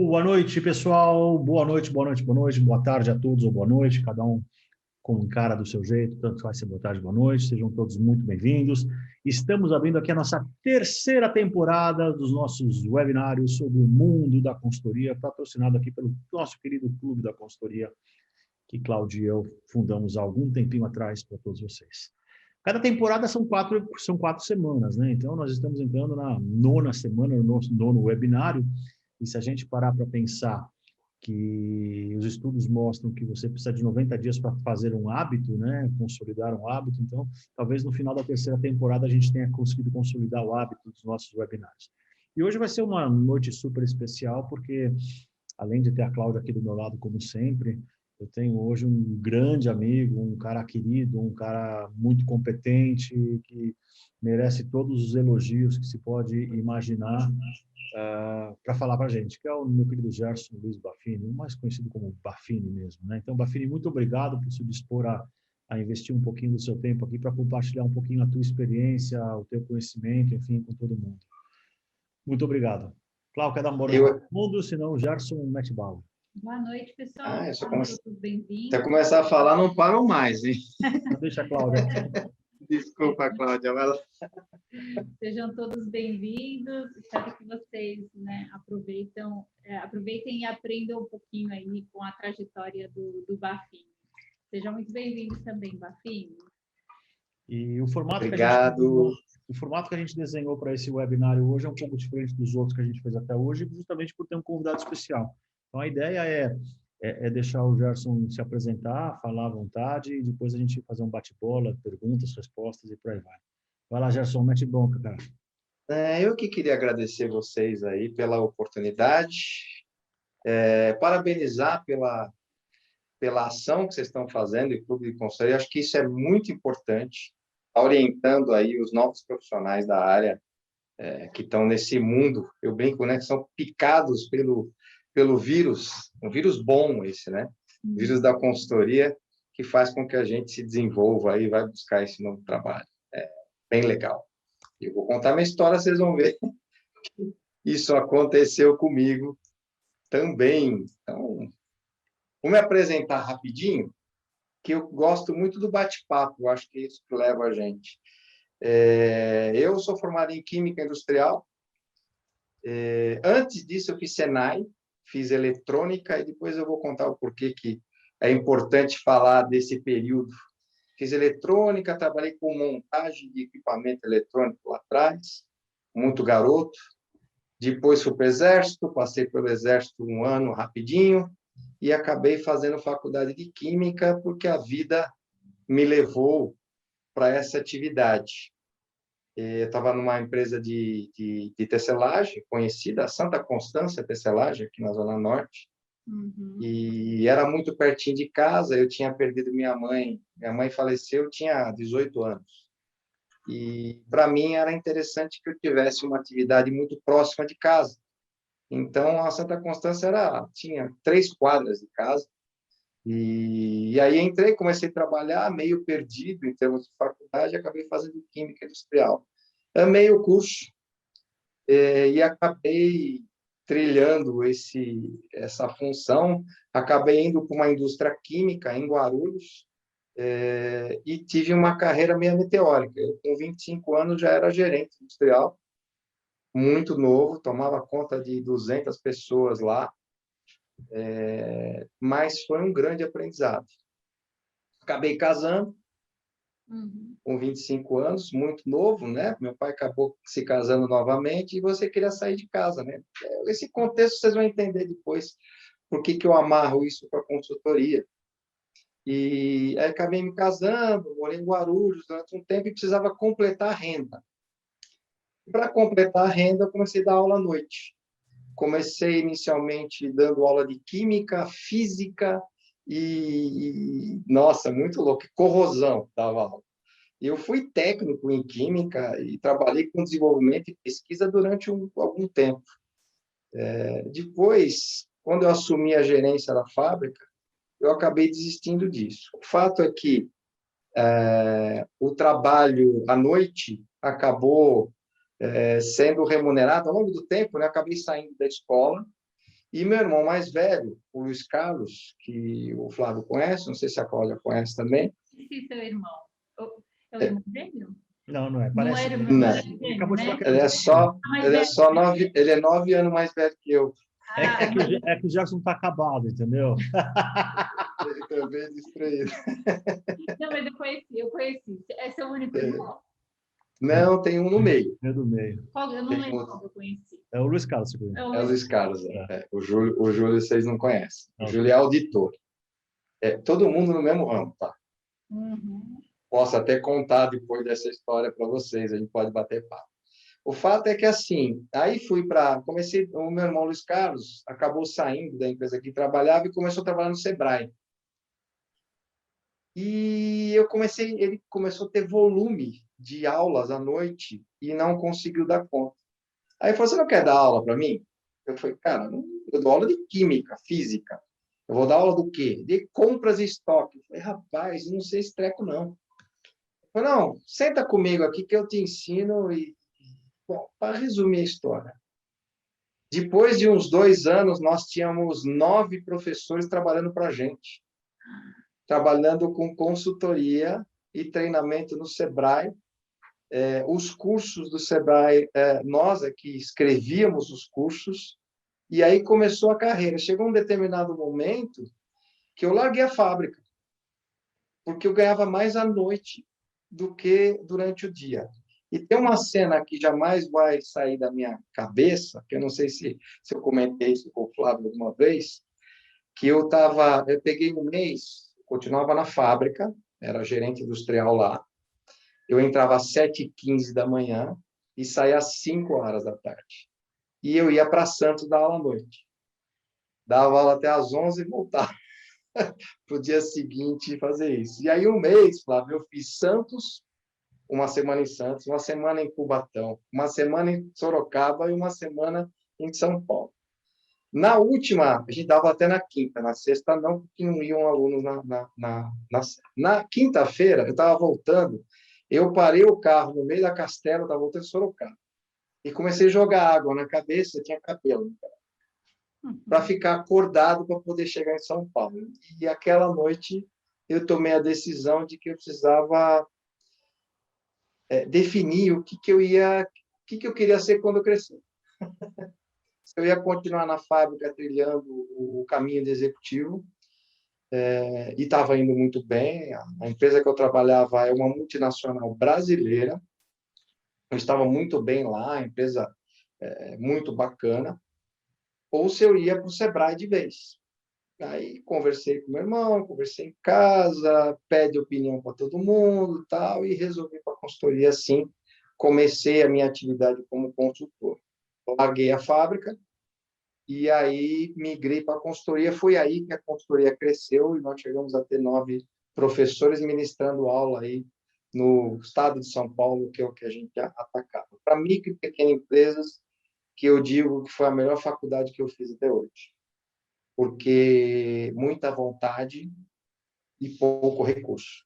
Boa noite, pessoal. Boa noite, boa noite, boa noite. Boa tarde a todos ou boa noite. Cada um com cara do seu jeito, tanto vai ser boa tarde, boa noite. Sejam todos muito bem-vindos. Estamos abrindo aqui a nossa terceira temporada dos nossos webinários sobre o mundo da consultoria, patrocinado aqui pelo nosso querido Clube da Consultoria, que Cláudio e eu fundamos há algum tempinho atrás para todos vocês. Cada temporada são quatro semanas, né? Então, nós estamos entrando na nona semana, no nosso nono webinário. E se a gente parar para pensar que os estudos mostram que você precisa de 90 dias para fazer um hábito, né? Consolidar um hábito, então, talvez no final da terceira temporada a gente tenha conseguido consolidar o hábito dos nossos webinários. E hoje vai ser uma noite super especial, porque, além de ter a Cláudia aqui do meu lado, como sempre, eu tenho hoje um grande amigo, um cara querido, um cara muito competente, que merece todos os elogios que se pode imaginar para falar para a gente, que é o meu querido Gerson Luiz Baffini, mais conhecido como Baffini mesmo, né? Então, Baffini, muito obrigado por se dispor a investir um pouquinho do seu tempo aqui para compartilhar um pouquinho a tua experiência, o teu conhecimento, enfim, com todo mundo. Muito obrigado. Cláudio, quer dar uma boa noite para todo mundo? Senão o Gerson mete bala. Boa noite, pessoal. Todos bem-vindos. Até começar a falar, não param mais, hein? Deixa a Cláudia. Desculpa, Cláudia. Sejam todos bem-vindos. Espero que vocês, aproveitem e aprendam um pouquinho aí com a trajetória do Baffini. Sejam muito bem-vindos também, Baffini. E o formato Obrigado. O formato que a gente desenhou para esse webinário hoje é um pouco diferente dos outros que a gente fez até hoje, justamente por ter um convidado especial. Então, a ideia é deixar o Gerson se apresentar, falar à vontade, e depois a gente fazer um bate-bola, perguntas, respostas e por aí vai. Vai lá, Gerson, mete bronca, cara. Eu que queria agradecer vocês aí pela oportunidade, parabenizar pela ação que vocês estão fazendo em Clube de Consultoria. Acho que isso é muito importante, orientando aí os novos profissionais da área que estão nesse mundo. Eu brinco, né, que são picados pelo vírus, um vírus bom esse, né? O vírus da consultoria, que faz com que a gente se desenvolva e vai buscar esse novo trabalho. É bem legal. Eu vou contar minha história, vocês vão ver. Isso aconteceu comigo também. Então, vou me apresentar rapidinho, que eu gosto muito do bate-papo, eu acho que é isso que leva a gente. Eu sou formado em Química Industrial. Antes disso, eu fiz Senai, fiz eletrônica, e depois eu vou contar o porquê que é importante falar desse período. Fiz eletrônica, trabalhei com montagem de equipamento eletrônico lá atrás, muito garoto. Depois fui para o Exército, passei pelo Exército um ano rapidinho, e acabei fazendo faculdade de Química, porque a vida me levou para essa atividade. Eu estava numa empresa de tecelagem conhecida, a Santa Constância Tecelagem, aqui na Zona Norte, e era muito pertinho de casa. Eu tinha perdido minha mãe faleceu, eu tinha 18 anos, e para mim era interessante que eu tivesse uma atividade muito próxima de casa. Então, a Santa Constância tinha 3 quadras de casa, e aí entrei, comecei a trabalhar, meio perdido em termos de faculdade, acabei fazendo Química Industrial. Amei o curso, e acabei trilhando essa função, acabei indo para uma indústria química em Guarulhos, e tive uma carreira meio meteórica. Eu, com 25 anos, já era gerente industrial, muito novo, tomava conta de 200 pessoas lá, mas foi um grande aprendizado. Acabei casando, com 25 anos, muito novo, né? Meu pai acabou se casando novamente e você queria sair de casa, né? Esse contexto vocês vão entender depois por que eu amarro isso com a consultoria. E aí acabei me casando, morei em Guarulhos durante um tempo e precisava completar a renda. Para completar a renda, eu comecei a dar aula à noite. Comecei inicialmente dando aula de química, física nossa, muito louco, corrosão dava aula. Eu fui técnico em química e trabalhei com desenvolvimento e pesquisa durante algum tempo. Depois, quando eu assumi a gerência da fábrica, eu acabei desistindo disso. O fato é que o trabalho à noite acabou sendo remunerado ao longo do tempo, né? Acabei saindo da escola E meu irmão mais velho, o Luiz Carlos, que o Flávio conhece, não sei se a Cláudia conhece também. Esse seu irmão. É o É, irmão gêmeo? Não é. Não Parece. era irmão, não, não era gêmeo, Acabou de falar né? que era gêmeo. Mais ele é velho. só 9 anos mais velho que eu. É que o Gerson está acabado, entendeu? Ele também é distraído. Não, mas eu conheci. Esse é o único irmão? Não, tem um no meio. É do meio. Qual? Eu não Tem lembro outro. qual que eu conheci. É o Luiz Carlos, segundo. É o É o Luiz. Luiz Carlos. É. O Júlio vocês não conhecem. O Ok. Júlio é auditor. Todo mundo no mesmo ramo, tá? Uhum. Posso até contar depois dessa história para vocês, a gente pode bater papo. O fato é que, assim, aí comecei, o meu irmão Luiz Carlos acabou saindo da empresa que trabalhava e começou a trabalhar no Sebrae. E ele começou a ter volume de aulas à noite e não conseguiu dar conta. Aí ele falou, você não quer dar aula para mim? Eu falei, cara, eu dou aula de química, física. Eu vou dar aula do quê? De compras e estoque. Eu falei, rapaz, não sei esse treco, não. Eu falei, não, senta comigo aqui que eu te ensino. Bom, para resumir a história, depois de uns 2 anos, nós tínhamos 9 professores trabalhando para a gente, trabalhando com consultoria e treinamento no Sebrae. Os cursos do Sebrae, nós aqui escrevíamos os cursos, e aí começou a carreira. Chegou um determinado momento que eu larguei a fábrica, porque eu ganhava mais à noite do que durante o dia. E tem uma cena que jamais vai sair da minha cabeça, que eu não sei se eu comentei isso com o Flávio alguma vez, que eu peguei um mês, continuava na fábrica, era gerente industrial lá, eu entrava às 7h15 da manhã e saía às 5 horas da tarde. E eu ia para Santos dar aula à noite. Dava aula até às 11 e voltava para o dia seguinte fazer isso. E aí, um mês, Flávio, eu fiz Santos, uma semana em Santos, uma semana em Cubatão, uma semana em Sorocaba e uma semana em São Paulo. Na última, a gente dava até na quinta, na sexta não, porque não iam alunos na quinta-feira, eu estava voltando, eu parei o carro no meio da Castelo, estava voltando de Sorocaba, e comecei a jogar água na cabeça, tinha cabelo, para ficar acordado para poder chegar em São Paulo. E aquela noite eu tomei a decisão de que eu precisava definir o que eu queria ser quando eu crescer. Se eu ia continuar na fábrica trilhando o caminho de executivo, e estava indo muito bem. A empresa que eu trabalhava é uma multinacional brasileira, eu estava muito bem lá, a empresa muito bacana, ou se eu ia para o Sebrae de vez. Aí conversei com meu irmão, conversei em casa, pede opinião para todo mundo, tal, e resolvi para a consultoria assim. Comecei a minha atividade como consultor. Larguei a fábrica e aí migrei para a consultoria. Foi aí que a consultoria cresceu e nós chegamos a ter 9 professores ministrando aula aí no estado de São Paulo, que é o que a gente atacava. Para micro e pequenas empresas, que eu digo que foi a melhor faculdade que eu fiz até hoje. Porque muita vontade e pouco recurso.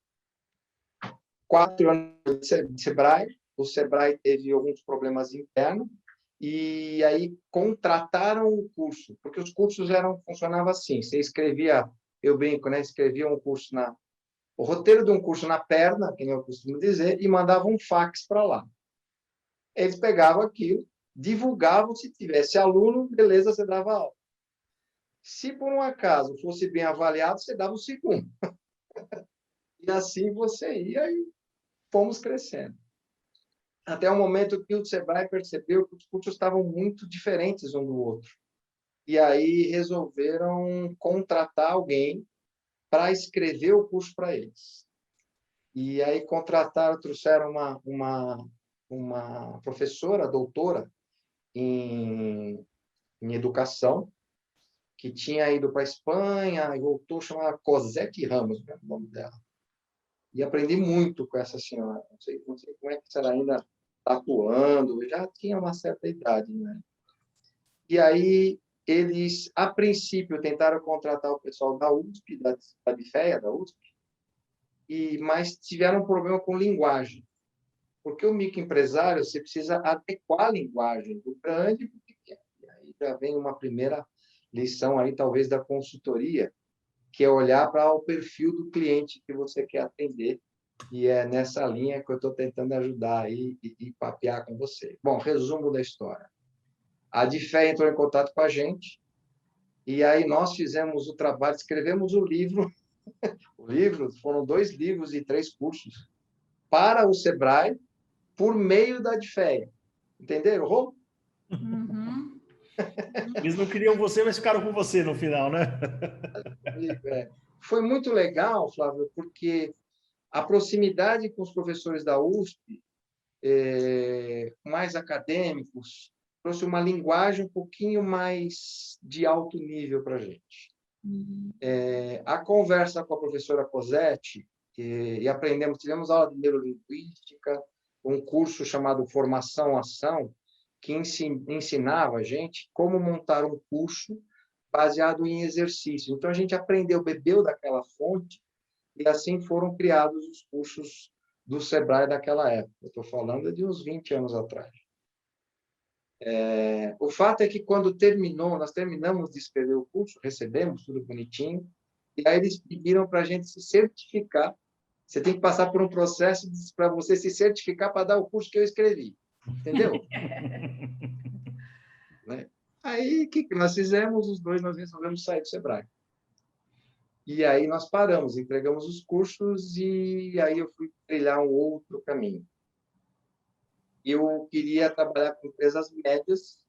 4 anos de Sebrae, o Sebrae teve alguns problemas internos, e aí contrataram o curso, porque os cursos funcionavam assim, você escrevia, eu brinco, né, escrevia o roteiro de um curso na perna, que eu costumo dizer, e mandava um fax para lá. Eles pegavam aquilo, divulgavam, se tivesse aluno, beleza, você dava aula. Se por um acaso fosse bem avaliado, você dava o segundo. E assim você ia e fomos crescendo. Até o momento que o Sebrae percebeu que os cursos estavam muito diferentes um do outro. E aí resolveram contratar alguém para escrever o curso para eles. E aí trouxeram uma professora, doutora em educação, que tinha ido para a Espanha e voltou, chamada Cosette Ramos, né, o nome dela. E aprendi muito com essa senhora. Não sei como é que ela ainda está atuando, já tinha uma certa idade, né? E aí eles, a princípio, tentaram contratar o pessoal da USP, da BFEA, da USP, mas tiveram um problema com linguagem. Porque o microempresário, você precisa adequar a linguagem do grande para o pequeno. E aí já vem uma primeira lição aí, talvez, da consultoria, que é olhar para o perfil do cliente que você quer atender. E é nessa linha que eu estou tentando ajudar aí e papear com você. Bom, resumo da história. A Adfé entrou em contato com a gente, e aí nós fizemos o trabalho, escrevemos o livro. O livro foram 2 livros e 3 cursos para o Sebrae por meio da Adfé. Entenderam, Rô? Uhum. Eles não queriam você, mas ficaram com você no final, né? Foi muito legal, Flávio, porque a proximidade com os professores da USP, mais acadêmicos, trouxe uma linguagem um pouquinho mais de alto nível para a gente. Uhum. A conversa com a professora Cosette, e aprendemos, tivemos aula de neurolinguística, um curso chamado Formação Ação, que ensinava a gente como montar um curso baseado em exercício. Então, a gente aprendeu, bebeu daquela fonte, e assim foram criados os cursos do Sebrae daquela época. Eu estou falando de uns 20 anos atrás. O fato é que, quando nós terminamos de escrever o curso, recebemos tudo bonitinho, e aí eles pediram para a gente se certificar. Você tem que passar por um processo para você se certificar para dar o curso que eu escrevi. Entendeu? Né? Aí, o que nós fizemos? Os dois, nós resolvemos sair do Sebrae. E aí nós paramos, entregamos os cursos, e aí eu fui trilhar um outro caminho. Eu queria trabalhar com empresas médias,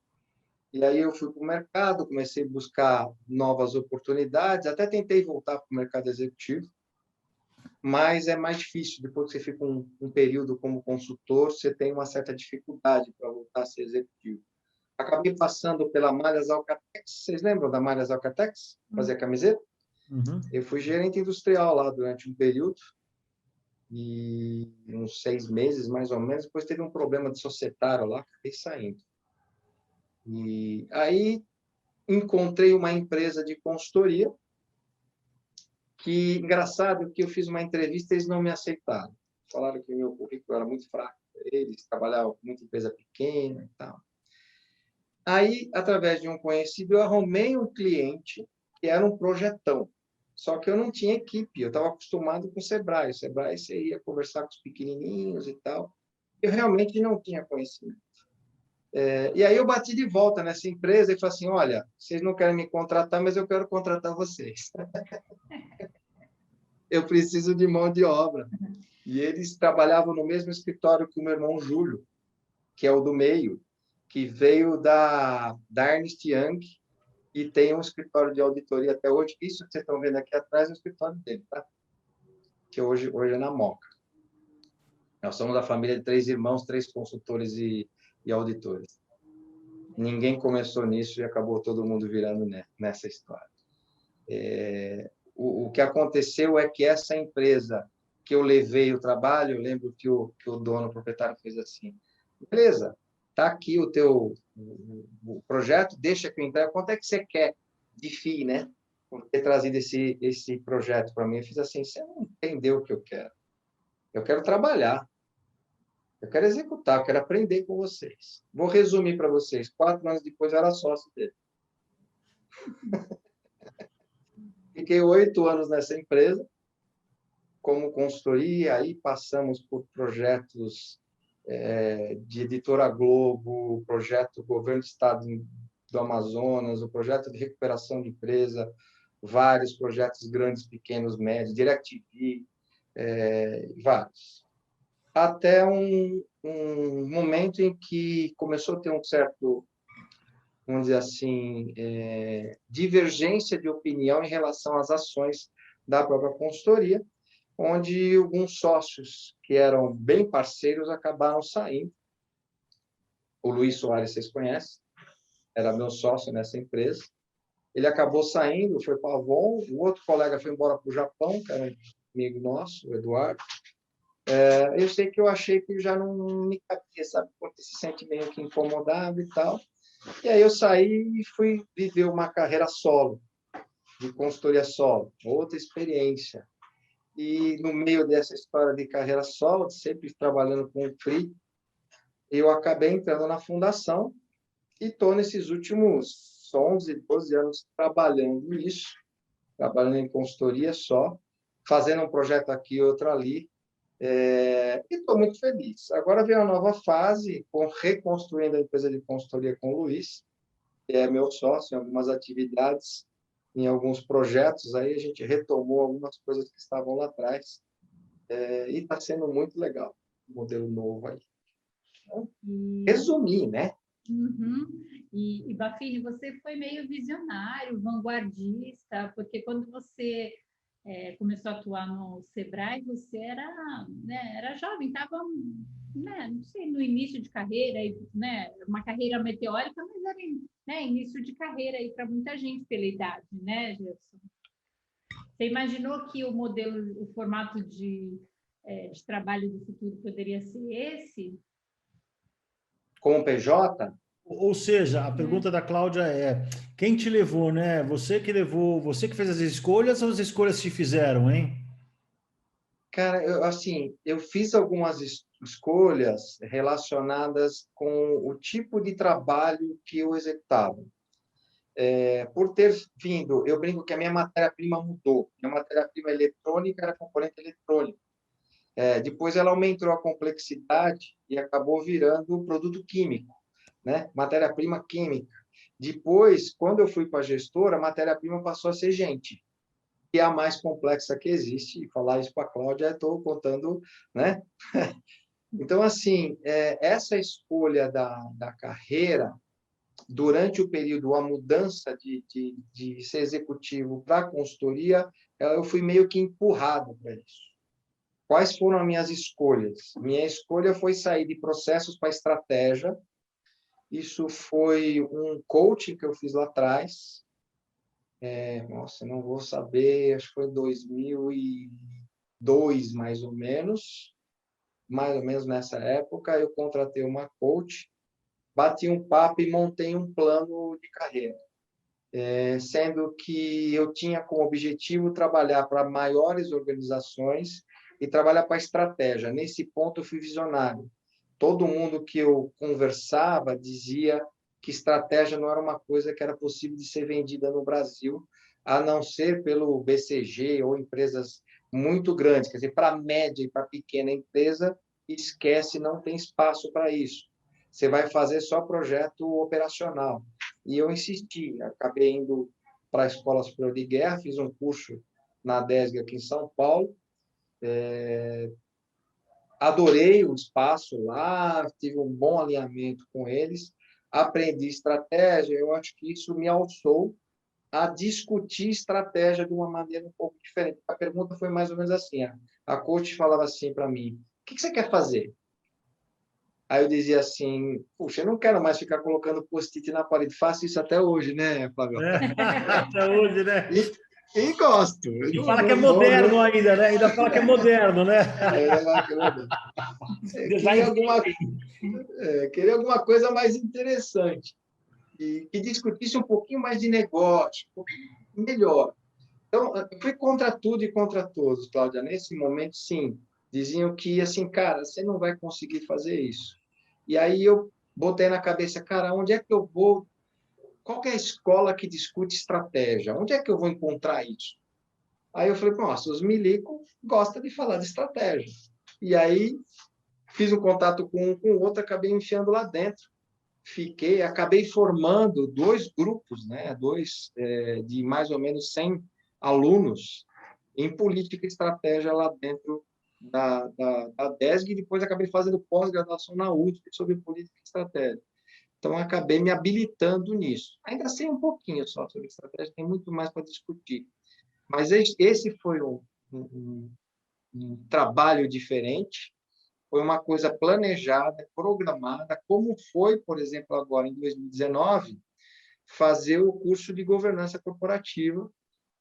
e aí eu fui para o mercado, comecei a buscar novas oportunidades, até tentei voltar para o mercado executivo, mas é mais difícil. Depois que você fica um período como consultor, você tem uma certa dificuldade para voltar a ser executivo. Acabei passando pela Malhas Alcatex. Vocês lembram da Malhas Alcatex? Fazia camiseta? Uhum. Eu fui gerente industrial lá durante um período, e uns 6 meses, mais ou menos. Depois teve um problema de societário lá, acabei saindo. E aí encontrei uma empresa de consultoria que, engraçado, que eu fiz uma entrevista e eles não me aceitaram. Falaram que o meu currículo era muito fraco para eles, trabalhavam com muita empresa pequena e tal. Aí, através de um conhecido, eu arrumei um cliente que era um projetão. Só que eu não tinha equipe, eu estava acostumado com o Sebrae. O Sebrae, você ia conversar com os pequenininhos e tal. Eu realmente não tinha conhecimento. E aí eu bati de volta nessa empresa e falei assim: olha, vocês não querem me contratar, mas eu quero contratar vocês. Eu preciso de mão de obra. E eles trabalhavam no mesmo escritório que o meu irmão Júlio, que é o do meio, que veio da Ernst Young e tem um escritório de auditoria até hoje. Isso que vocês estão vendo aqui atrás é o escritório dele, tá? Que hoje é na Moca. Nós somos da família de 3 irmãos, 3 consultores e auditores. Ninguém começou nisso e acabou todo mundo virando nessa história. O que aconteceu é que essa empresa que eu levei o trabalho, eu lembro que o dono, o proprietário, fez assim: beleza, tá aqui o teu projeto, deixa que eu entregue. Quanto é que você quer de FII, né? Por ter trazido esse projeto para mim. Eu fiz assim: você não entendeu o que eu quero. Eu quero trabalhar. Eu quero executar, eu quero aprender com vocês. Vou resumir para vocês. 4 anos depois, eu era sócio dele. Fiquei 8 anos nessa empresa, como consultoria, aí passamos por projetos de Editora Globo, projeto Governo do Estado do Amazonas, o projeto de recuperação de empresa, vários projetos grandes, pequenos, médios, DirecTV, vários. Até um momento em que começou a ter um certo, vamos dizer assim, divergência de opinião em relação às ações da própria consultoria, onde alguns sócios que eram bem parceiros acabaram saindo. O Luiz Soares, vocês conhecem, era meu sócio nessa empresa. Ele acabou saindo, foi para a Avon. O outro colega foi embora para o Japão, que era um amigo nosso, o Eduardo. Eu sei que eu achei que já não me cabia, sabe? Porque se sente meio que incomodado e tal. E aí eu saí e fui viver uma carreira solo, de consultoria solo, outra experiência. E no meio dessa história de carreira solo, sempre trabalhando com o FRI, eu acabei entrando na fundação e estou nesses últimos isso, 11, 12 anos trabalhando isso, trabalhando em consultoria só, fazendo um projeto aqui, outro ali, e estou muito feliz. Agora vem a nova fase, reconstruindo a empresa de consultoria com o Luiz, que é meu sócio em algumas atividades, em alguns projetos, aí a gente retomou algumas coisas que estavam lá atrás, e está sendo muito legal, o modelo novo aí. Então, resumir, né? Uhum. E Bafini, você foi meio visionário, vanguardista, porque quando você começou a atuar no Sebrae, você era, né, era jovem, estava, né, não sei, no início de carreira, né, uma carreira meteórica, mas era, né, início de carreira aí para muita gente pela idade, né, Gerson? Você imaginou que o modelo, o formato de trabalho do futuro poderia ser esse? Com o PJ, Ou seja, a pergunta da Cláudia é: quem te levou, né? Você que levou, você que fez as escolhas ou as escolhas se fizeram, hein? cara, eu fiz algumas escolhas relacionadas com o tipo de trabalho que eu executava. Por ter vindo, eu brinco que a minha matéria-prima mudou. Minha matéria-prima eletrônica era componente eletrônico. Depois ela aumentou a complexidade e acabou virando produto químico, né? Matéria-prima química. Depois, quando eu fui para a gestora, a matéria-prima passou a ser gente, que é a mais complexa que existe. E falar isso para a Cláudia, estou contando, né? Então, assim, essa escolha da carreira, durante o período, a mudança de ser executivo para a consultoria, eu fui meio que empurrado para isso. Quais foram as minhas escolhas? Minha escolha foi sair de processos para estratégia. Isso foi um coaching que eu fiz lá atrás. Nossa, não vou saber, acho que foi 2002, mais ou menos nessa época, eu contratei uma coach, bati um papo e montei um plano de carreira, sendo que eu tinha como objetivo trabalhar para maiores organizações e trabalhar para estratégia. Nesse ponto, eu fui visionário. Todo mundo que eu conversava dizia que estratégia não era uma coisa que era possível de ser vendida no Brasil, a não ser pelo BCG ou empresas muito grandes. Quer dizer, para média e para pequena empresa, esquece, não tem espaço para isso. Você vai fazer só projeto operacional. E eu insisti, acabei indo para a Escola Superior de Guerra, fiz um curso na DESG aqui em São Paulo, adorei o espaço lá, tive um bom alinhamento com eles, aprendi estratégia, eu acho que isso me alçou a discutir estratégia de uma maneira um pouco diferente. A pergunta foi mais ou menos assim, a coach falava assim para mim, o que você quer fazer? Aí eu dizia assim, puxa, eu não quero mais ficar colocando post-it na parede, faço isso até hoje, né, Flávio? Até hoje, né? E gosto. E fala que é moderno ainda, né? Ainda fala que é moderno, né? Queria alguma coisa mais interessante e que discutisse um pouquinho mais de negócio, um pouquinho melhor. Então, eu fui contra tudo e contra todos, Cláudia. Nesse momento, sim, diziam que, assim, cara, você não vai conseguir fazer isso. E aí eu botei na cabeça, cara, onde é que eu vou? Qual que é a escola que discute estratégia? Onde é que eu vou encontrar isso? Aí eu falei, nossa, os milicos gostam de falar de estratégia. E aí fiz um contato com um com o outro, acabei enfiando lá dentro. Acabei formando dois grupos, né? De mais ou menos 100 alunos em política e estratégia lá dentro da DESG, e depois acabei fazendo pós-graduação na USP sobre política e estratégia. Então, acabei me habilitando nisso. Ainda sei um pouquinho só sobre estratégia, tem muito mais para discutir. Mas esse foi um trabalho diferente, foi uma coisa planejada, programada, como foi, por exemplo, agora em 2019, fazer o curso de governança corporativa,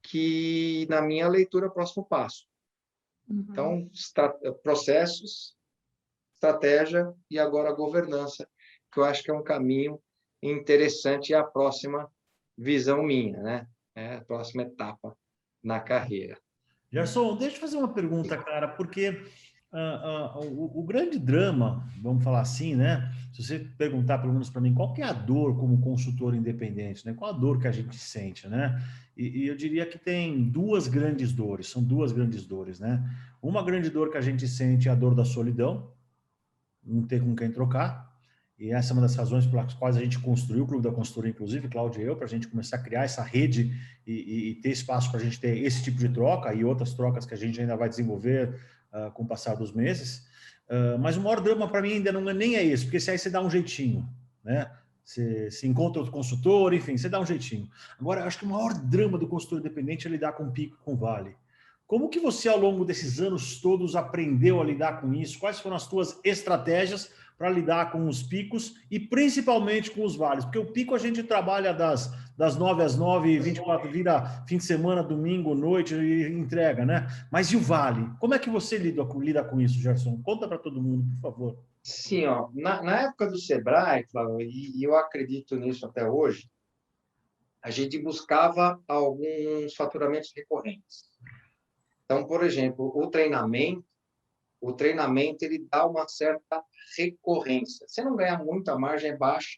que, na minha leitura, é o próximo passo. Uhum. Então, processos, estratégia e agora a governança, que eu acho que é um caminho interessante e a próxima visão minha, né? A próxima etapa na carreira. Gerson, deixa eu fazer uma pergunta, cara, porque O grande drama, vamos falar assim, né? Se você perguntar, pelo menos para mim, qual que é a dor como consultor independente, né? Qual a dor que a gente sente, né? E eu diria que tem duas grandes dores, são duas grandes dores, né? Uma grande dor que a gente sente é a dor da solidão, não ter com quem trocar. E essa é uma das razões pelas quais a gente construiu o Clube da Consultoria, inclusive, Cláudio e eu, para a gente começar a criar essa rede e ter espaço para a gente ter esse tipo de troca e outras trocas que a gente ainda vai desenvolver com o passar dos meses. Mas o maior drama para mim ainda não é nem é esse, porque se aí você dá um jeitinho, né? Você se encontra outro consultor, enfim, você dá um jeitinho. Agora, eu acho que o maior drama do consultor independente é lidar com pico e com vale. Como que você, ao longo desses anos todos, aprendeu a lidar com isso? Quais foram as suas estratégias para lidar com os picos e principalmente com os vales? Porque o pico a gente trabalha das 9 às 9, 24, vira fim de semana, domingo, noite e entrega, né? Mas e o vale? Como é que você lida com isso, Gerson? Conta para todo mundo, por favor. Sim, ó, na época do Sebrae, Flávio, e eu acredito nisso até hoje, a gente buscava alguns faturamentos recorrentes. Então, por exemplo, o treinamento ele dá uma certa recorrência. Você não ganha muito, a margem é baixa,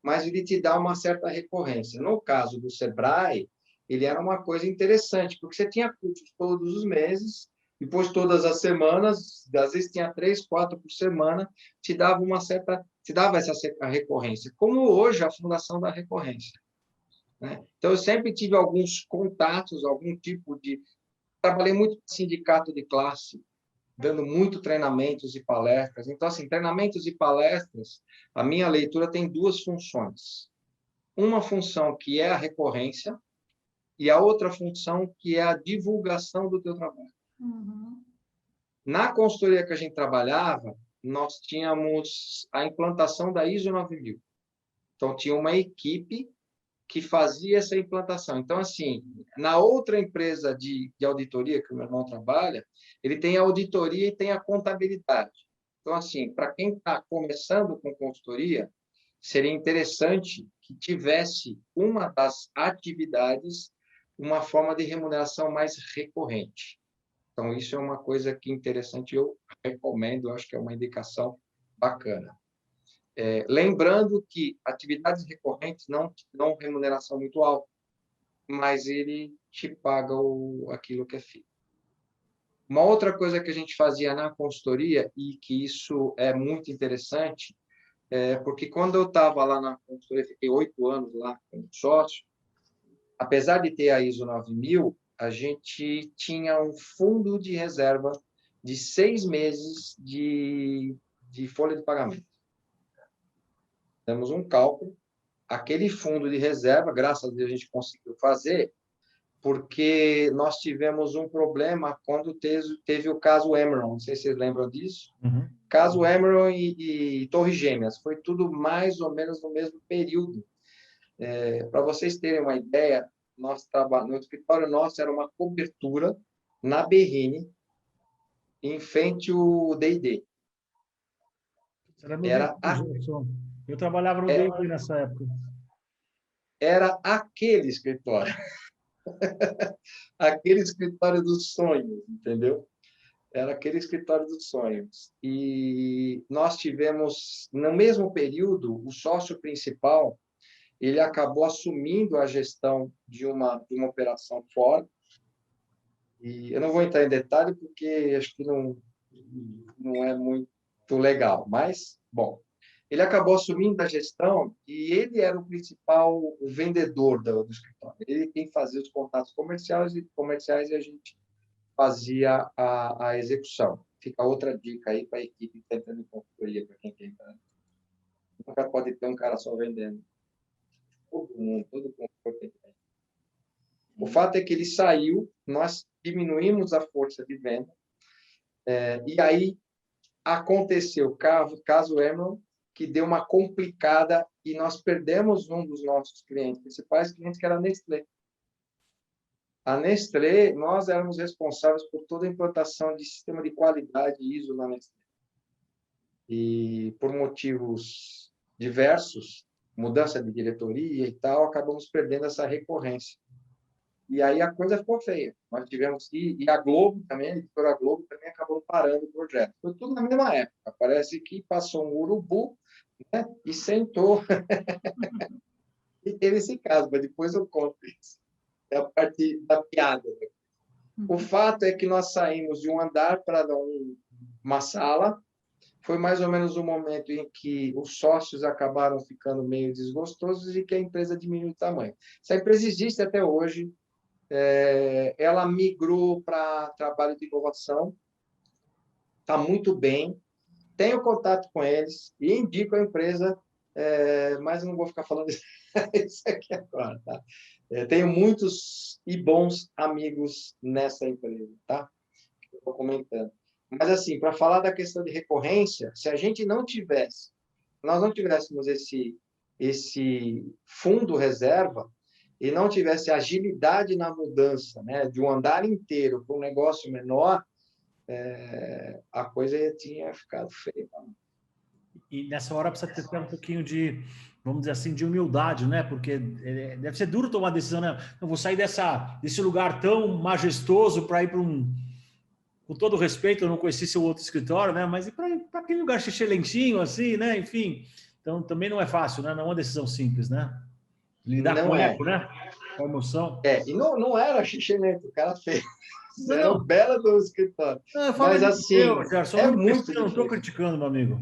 mas ele te dá uma certa recorrência. No caso do Sebrae, ele era uma coisa interessante, porque você tinha cursos todos os meses, depois todas as semanas, às vezes tinha 3, 4 por semana, te dava essa recorrência, como hoje a Fundação da Recorrência, né? Então, eu sempre tive alguns contatos, algum tipo de... Trabalhei muito com sindicato de classe, dando muito treinamentos e palestras. Então, assim, treinamentos e palestras, a minha leitura tem duas funções. Uma função que é a recorrência e a outra função que é a divulgação do teu trabalho. Uhum. Na consultoria que a gente trabalhava, nós tínhamos a implantação da ISO 9000. Então, tinha uma equipe que fazia essa implantação. Então, assim, na outra empresa de auditoria que o meu irmão trabalha, ele tem a auditoria e tem a contabilidade. Então, assim, para quem está começando com consultoria, seria interessante que tivesse uma das atividades, uma forma de remuneração mais recorrente. Então, isso é uma coisa que interessante, eu recomendo, acho que é uma indicação bacana. Lembrando que atividades recorrentes não dão remuneração muito alta, mas ele te paga aquilo que é feito. Uma outra coisa que a gente fazia na consultoria, e que isso é muito interessante, porque quando eu estava lá na consultoria, fiquei 8 anos lá como sócio, apesar de ter a ISO 9000, a gente tinha um fundo de reserva de 6 meses de folha de pagamento. Temos um cálculo, aquele fundo de reserva, graças a Deus a gente conseguiu fazer, porque nós tivemos um problema quando teve o caso Emerald, não sei se vocês lembram disso. Uhum. Caso Emerald e Torres Gêmeas, foi tudo mais ou menos no mesmo período. Para vocês terem uma ideia, no escritório nosso era uma cobertura na Berrine, em frente ao D&D. Era no Era, D&D, Gerson. Eu trabalhava no D&D nessa época. era aquele escritório. Aquele escritório dos sonhos, entendeu? Era aquele escritório dos sonhos. E nós tivemos, no mesmo período, o sócio principal, ele acabou assumindo a gestão de uma operação fora. E eu não vou entrar em detalhe, porque acho que não é muito legal. Mas, bom, ele acabou assumindo a gestão e ele era o principal vendedor do escritório. Ele quem fazia os contatos comerciais e a gente fazia a execução. Fica outra dica aí para a equipe que está entrando em consultoria, para quem quer entrar. Nunca pode ter um cara só vendendo. Todo mundo, todo consultor tem. O fato é que ele saiu, nós diminuímos a força de venda, e aí aconteceu o caso Emerald, que deu uma complicada e nós perdemos um dos nossos principais clientes, que era a Nestlé. A Nestlé, nós éramos responsáveis por toda a implantação de sistema de qualidade ISO na Nestlé. E por motivos diversos, mudança de diretoria e tal, acabamos perdendo essa recorrência. E aí a coisa ficou feia. Nós tivemos e a Globo também, a editora Globo também acabou parando o projeto. Foi tudo na mesma época. Parece que passou um urubu, né, e sentou. E teve esse caso, mas depois eu conto isso. É a parte da piada. O fato é que nós saímos de um andar para uma sala. Foi mais ou menos o momento em que os sócios acabaram ficando meio desgostosos e que a empresa diminuiu o tamanho. Essa empresa existe até hoje. Ela migrou para trabalho de inovação. Está muito bem. Tenho contato com eles e indico a empresa, mas eu não vou ficar falando isso aqui agora, tá? Tenho muitos e bons amigos nessa empresa, tá? Estou comentando. Mas, assim, para falar da questão de recorrência, se a gente não tivesse, nós não tivéssemos esse fundo reserva e não tivesse agilidade na mudança, né, de um andar inteiro para um negócio menor, a coisa tinha ficado feia. E nessa hora precisa ter um pouquinho de, vamos dizer assim, de humildade, né? Porque deve ser duro tomar decisão, né? Eu vou sair desse lugar tão majestoso para ir para com todo respeito, eu não conheci seu outro escritório, né? Mas para aquele lugar lentinho, assim, né? Enfim, então também não é fácil, né? Não é uma decisão simples, né? Lidar com Não o é. ego, né? Com a emoção. E não era xixelento, o cara fez. Não, Era o não. belo do escritório. Não, eu falo Mas, de assim, eu, Gerson, é não me muito criticando, não estou diferente. criticando, meu amigo.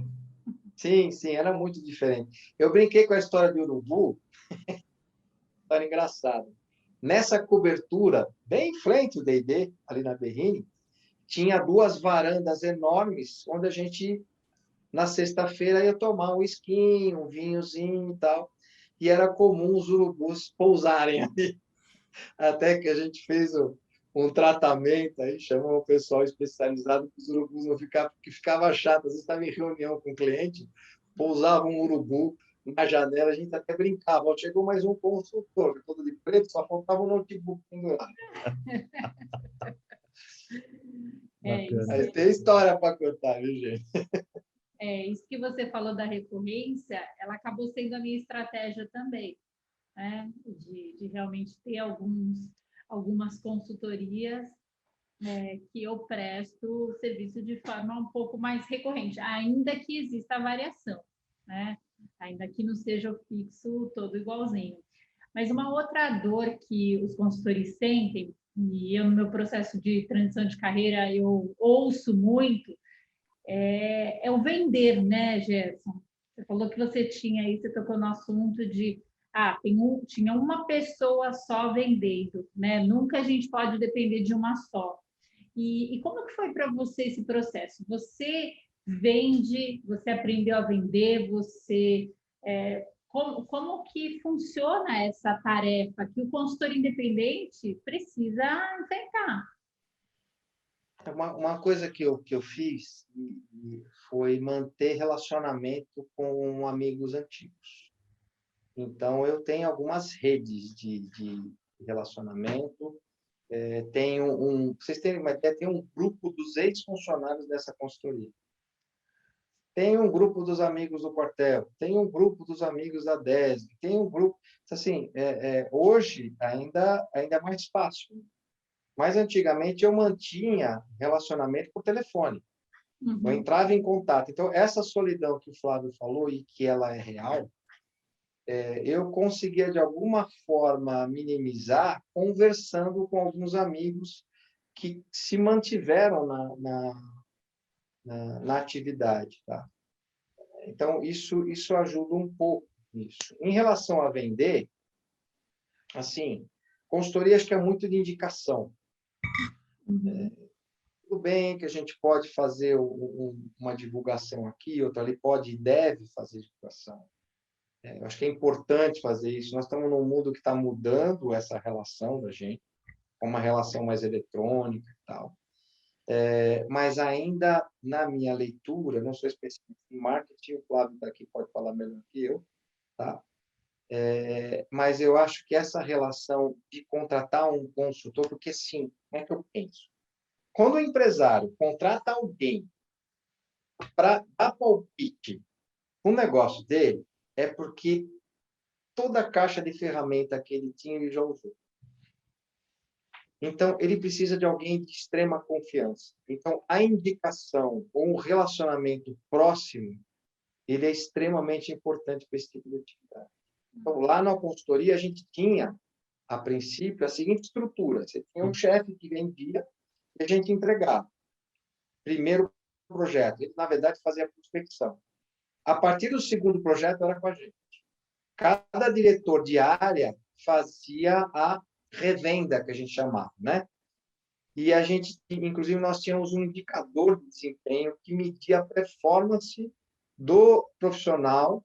Sim, sim, era muito diferente. Eu brinquei com a história de urubu, história engraçada. Nessa cobertura, bem em frente ao D&D, ali na Berrini, tinha 2 varandas enormes, onde a gente, na sexta-feira, ia tomar um esquinho, um vinhozinho e tal. E era comum os urubus pousarem ali. Até que a gente fez um tratamento, aí chamou o pessoal especializado para os urubus não ficar, porque ficava chato. Às vezes estava em reunião com o cliente, pousava um urubu na janela, a gente até brincava. Ó, chegou mais um consultor, todo de preto, só faltava um notebook pendurado. Aí tem história para contar, viu, gente? Isso que você falou da recorrência, ela acabou sendo a minha estratégia também, né? De realmente ter algumas consultorias que eu presto serviço de forma um pouco mais recorrente, ainda que exista variação, né? Ainda que não seja o fixo todo igualzinho. Mas uma outra dor que os consultores sentem, e eu no meu processo de transição de carreira eu ouço muito, é o vender, né, Gerson? Você falou que você tinha aí, você tocou no assunto de tinha uma pessoa só vendendo, né? Nunca a gente pode depender de uma só. E como que foi para você esse processo? Você vende, você aprendeu a vender, como que funciona essa tarefa que o consultor independente precisa enfrentar? Uma coisa que eu fiz foi manter relacionamento com amigos antigos. Então, eu tenho algumas redes de relacionamento. Vocês terem uma ideia, tem um grupo dos ex-funcionários dessa consultoria. Tem um grupo dos amigos do quartel, tem um grupo dos amigos da DESG, tem um grupo... Assim, hoje ainda é mais fácil. Mas antigamente eu mantinha relacionamento por telefone. Eu entrava em contato. Então, essa solidão que o Flávio falou e que ela é real, eu conseguia, de alguma forma, minimizar conversando com alguns amigos que se mantiveram na atividade. Tá? Então, isso ajuda um pouco nisso. Em relação a vender, assim, consultoria acho que é muito de indicação. Tudo bem que a gente pode fazer uma divulgação aqui, outra ali, pode e deve fazer divulgação. Eu acho que é importante fazer isso. Nós estamos num mundo que está mudando essa relação da gente, com uma relação mais eletrônica e tal. Mas ainda, na minha leitura, não sou especialista em marketing, o Flávio está aqui, pode falar melhor que eu, tá? Mas eu acho que essa relação de contratar um consultor, porque sim, como é que eu penso? Quando o empresário contrata alguém para dar palpite no negócio dele, é porque toda a caixa de ferramenta que ele tinha, ele já usou. Então, ele precisa de alguém de extrema confiança. Então, a indicação ou um relacionamento próximo, ele é extremamente importante para esse tipo de atividade. Então, lá na consultoria, a gente tinha, a princípio, a seguinte estrutura. Você tinha um chefe que vendia e a gente entregava. Primeiro projeto, ele, na verdade, fazia a prospecção. A partir do segundo projeto, era com a gente. Cada diretor de área fazia a revenda, que a gente chamava, né? E a gente, inclusive, nós tínhamos um indicador de desempenho que media a performance do profissional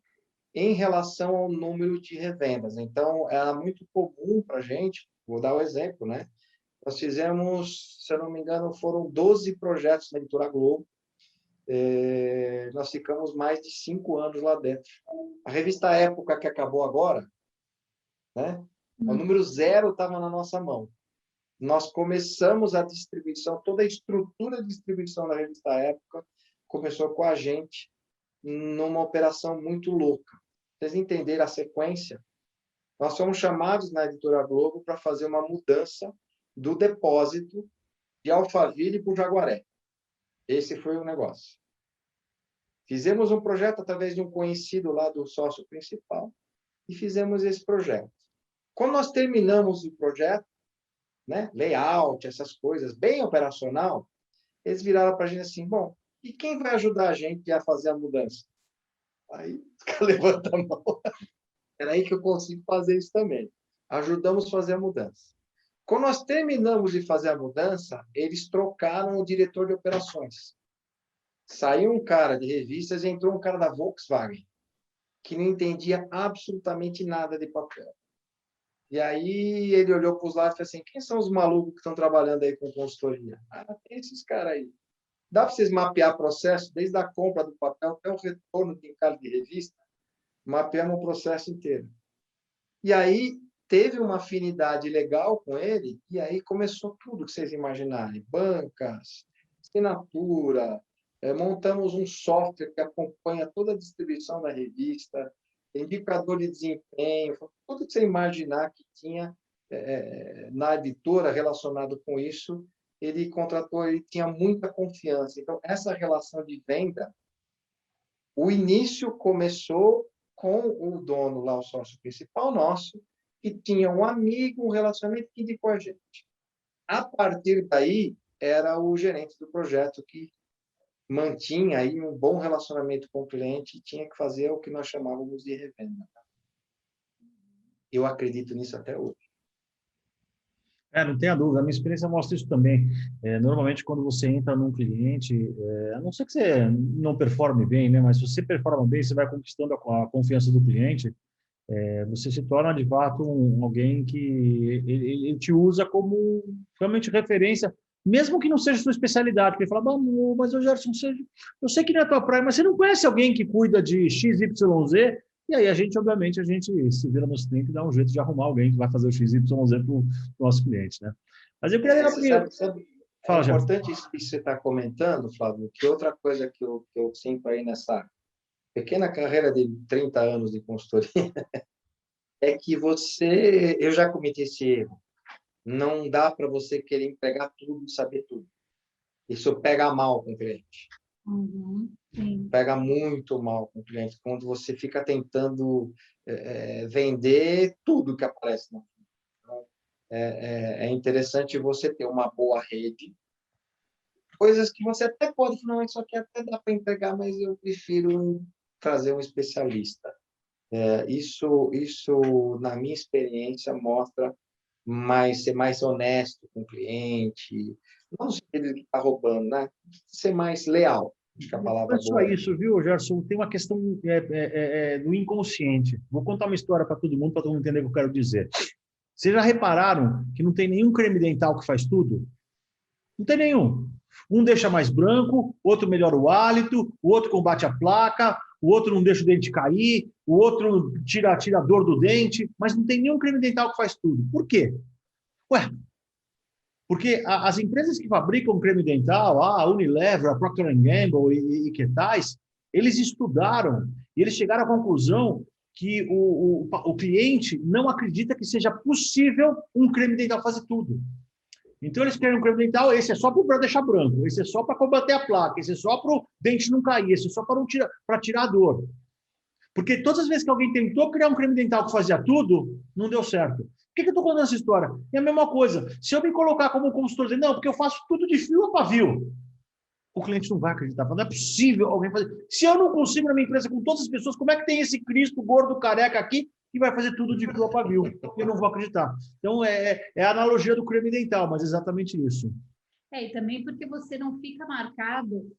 em relação ao número de revendas. Então, era muito comum para a gente, vou dar o exemplo, né? Nós fizemos, se eu não me engano, foram 12 projetos na Editora Globo. Nós ficamos mais de 5 anos lá dentro. A revista Época, que acabou agora, né? O número 0 estava na nossa mão. Nós começamos a distribuição, toda a estrutura de distribuição da revista Época começou com a gente numa operação muito louca. Vocês entenderam a sequência? Nós fomos chamados na Editora Globo para fazer uma mudança do depósito de Alphaville para o Jaguaré. Esse foi o negócio. Fizemos um projeto através de um conhecido lá do sócio principal e fizemos esse projeto. Quando nós terminamos o projeto, né, layout, essas coisas, bem operacional, eles viraram para a gente assim, bom, e quem vai ajudar a gente a fazer a mudança? Aí, levanta a mão. Era aí que eu consigo fazer isso também. Ajudamos a fazer a mudança. Quando nós terminamos de fazer a mudança, eles trocaram o diretor de operações. Saiu um cara de revistas e entrou um cara da Volkswagen, que não entendia absolutamente nada de papel. E aí ele olhou para os lados e falou assim, quem são os malucos que estão trabalhando aí com consultoria? Ah, tem esses caras aí. Dá para vocês mapear processo, desde a compra do papel até o retorno de encarte de revista? Mapeamos o processo inteiro. E aí teve uma afinidade legal com ele, e aí começou tudo que vocês imaginarem. Bancas, assinatura, montamos um software que acompanha toda a distribuição da revista, indicador de desempenho, tudo que você imaginar que tinha na editora relacionado com isso, ele contratou, ele tinha muita confiança. Então, essa relação de venda, o início começou com o dono lá, o sócio principal nosso, que tinha um amigo, um relacionamento que indicou a gente. A partir daí, era o gerente do projeto que mantinha aí um bom relacionamento com o cliente e tinha que fazer o que nós chamávamos de revenda. Eu acredito nisso até hoje. Não tenha dúvida, a minha experiência mostra isso também. Normalmente, quando você entra num cliente, a não ser que você não performe bem, né? Mas se você performa bem, você vai conquistando a confiança do cliente, você se torna, de fato, alguém que ele te usa como realmente referência, mesmo que não seja sua especialidade, porque ele fala, mas eu, Gerson, eu sei que não é a tua praia, mas você não conhece alguém que cuida de XYZ? E aí, obviamente, a gente se vira nos clientes e dá um jeito de arrumar alguém que vai fazer o XYZ para o nosso cliente, né? Mas eu queria... Fala, é importante isso que você está comentando, Flávio, que outra coisa que eu sinto aí nessa pequena carreira de 30 anos de consultoria é que eu já cometi esse erro. Não dá para você querer entregar tudo e saber tudo. Isso pega mal com o cliente. Pega muito mal com o cliente, quando você fica tentando vender tudo que aparece. Então, é interessante você ter uma boa rede, coisas que você até pode falar, isso aqui até dá para entregar, mas eu prefiro trazer um especialista. Isso, na minha experiência, mostra ser mais honesto com o cliente, não ser ele que está roubando, né? Ser mais leal. Acho que a palavra não é só isso, viu, Gerson? Tem uma questão do inconsciente. Vou contar uma história para todo mundo entender o que eu quero dizer. Vocês já repararam que não tem nenhum creme dental que faz tudo? Não tem nenhum. Um deixa mais branco, outro melhora o hálito, o outro combate a placa, o outro não deixa o dente cair, o outro tira a dor do dente, mas não tem nenhum creme dental que faz tudo. Por quê? Porque as empresas que fabricam creme dental, a Unilever, a Procter & Gamble e que tais, eles estudaram e eles chegaram à conclusão que o cliente não acredita que seja possível um creme dental fazer tudo. Então, eles querem um creme dental, esse é só para deixar branco, esse é só para combater a placa, esse é só para o dente não cair, esse é só para tirar a dor. Porque todas as vezes que alguém tentou criar um creme dental que fazia tudo, não deu certo. Por que eu estou contando essa história? É a mesma coisa. Se eu me colocar como consultor, dizer, não, porque eu faço tudo de fio a pavio, o cliente não vai acreditar. Não é possível alguém fazer. Se eu não consigo na minha empresa com todas as pessoas, como é que tem esse Cristo gordo careca aqui que vai fazer tudo de fio a pavio? Eu não vou acreditar. Então, é a analogia do creme dental, mas é exatamente isso. E também porque você não fica marcado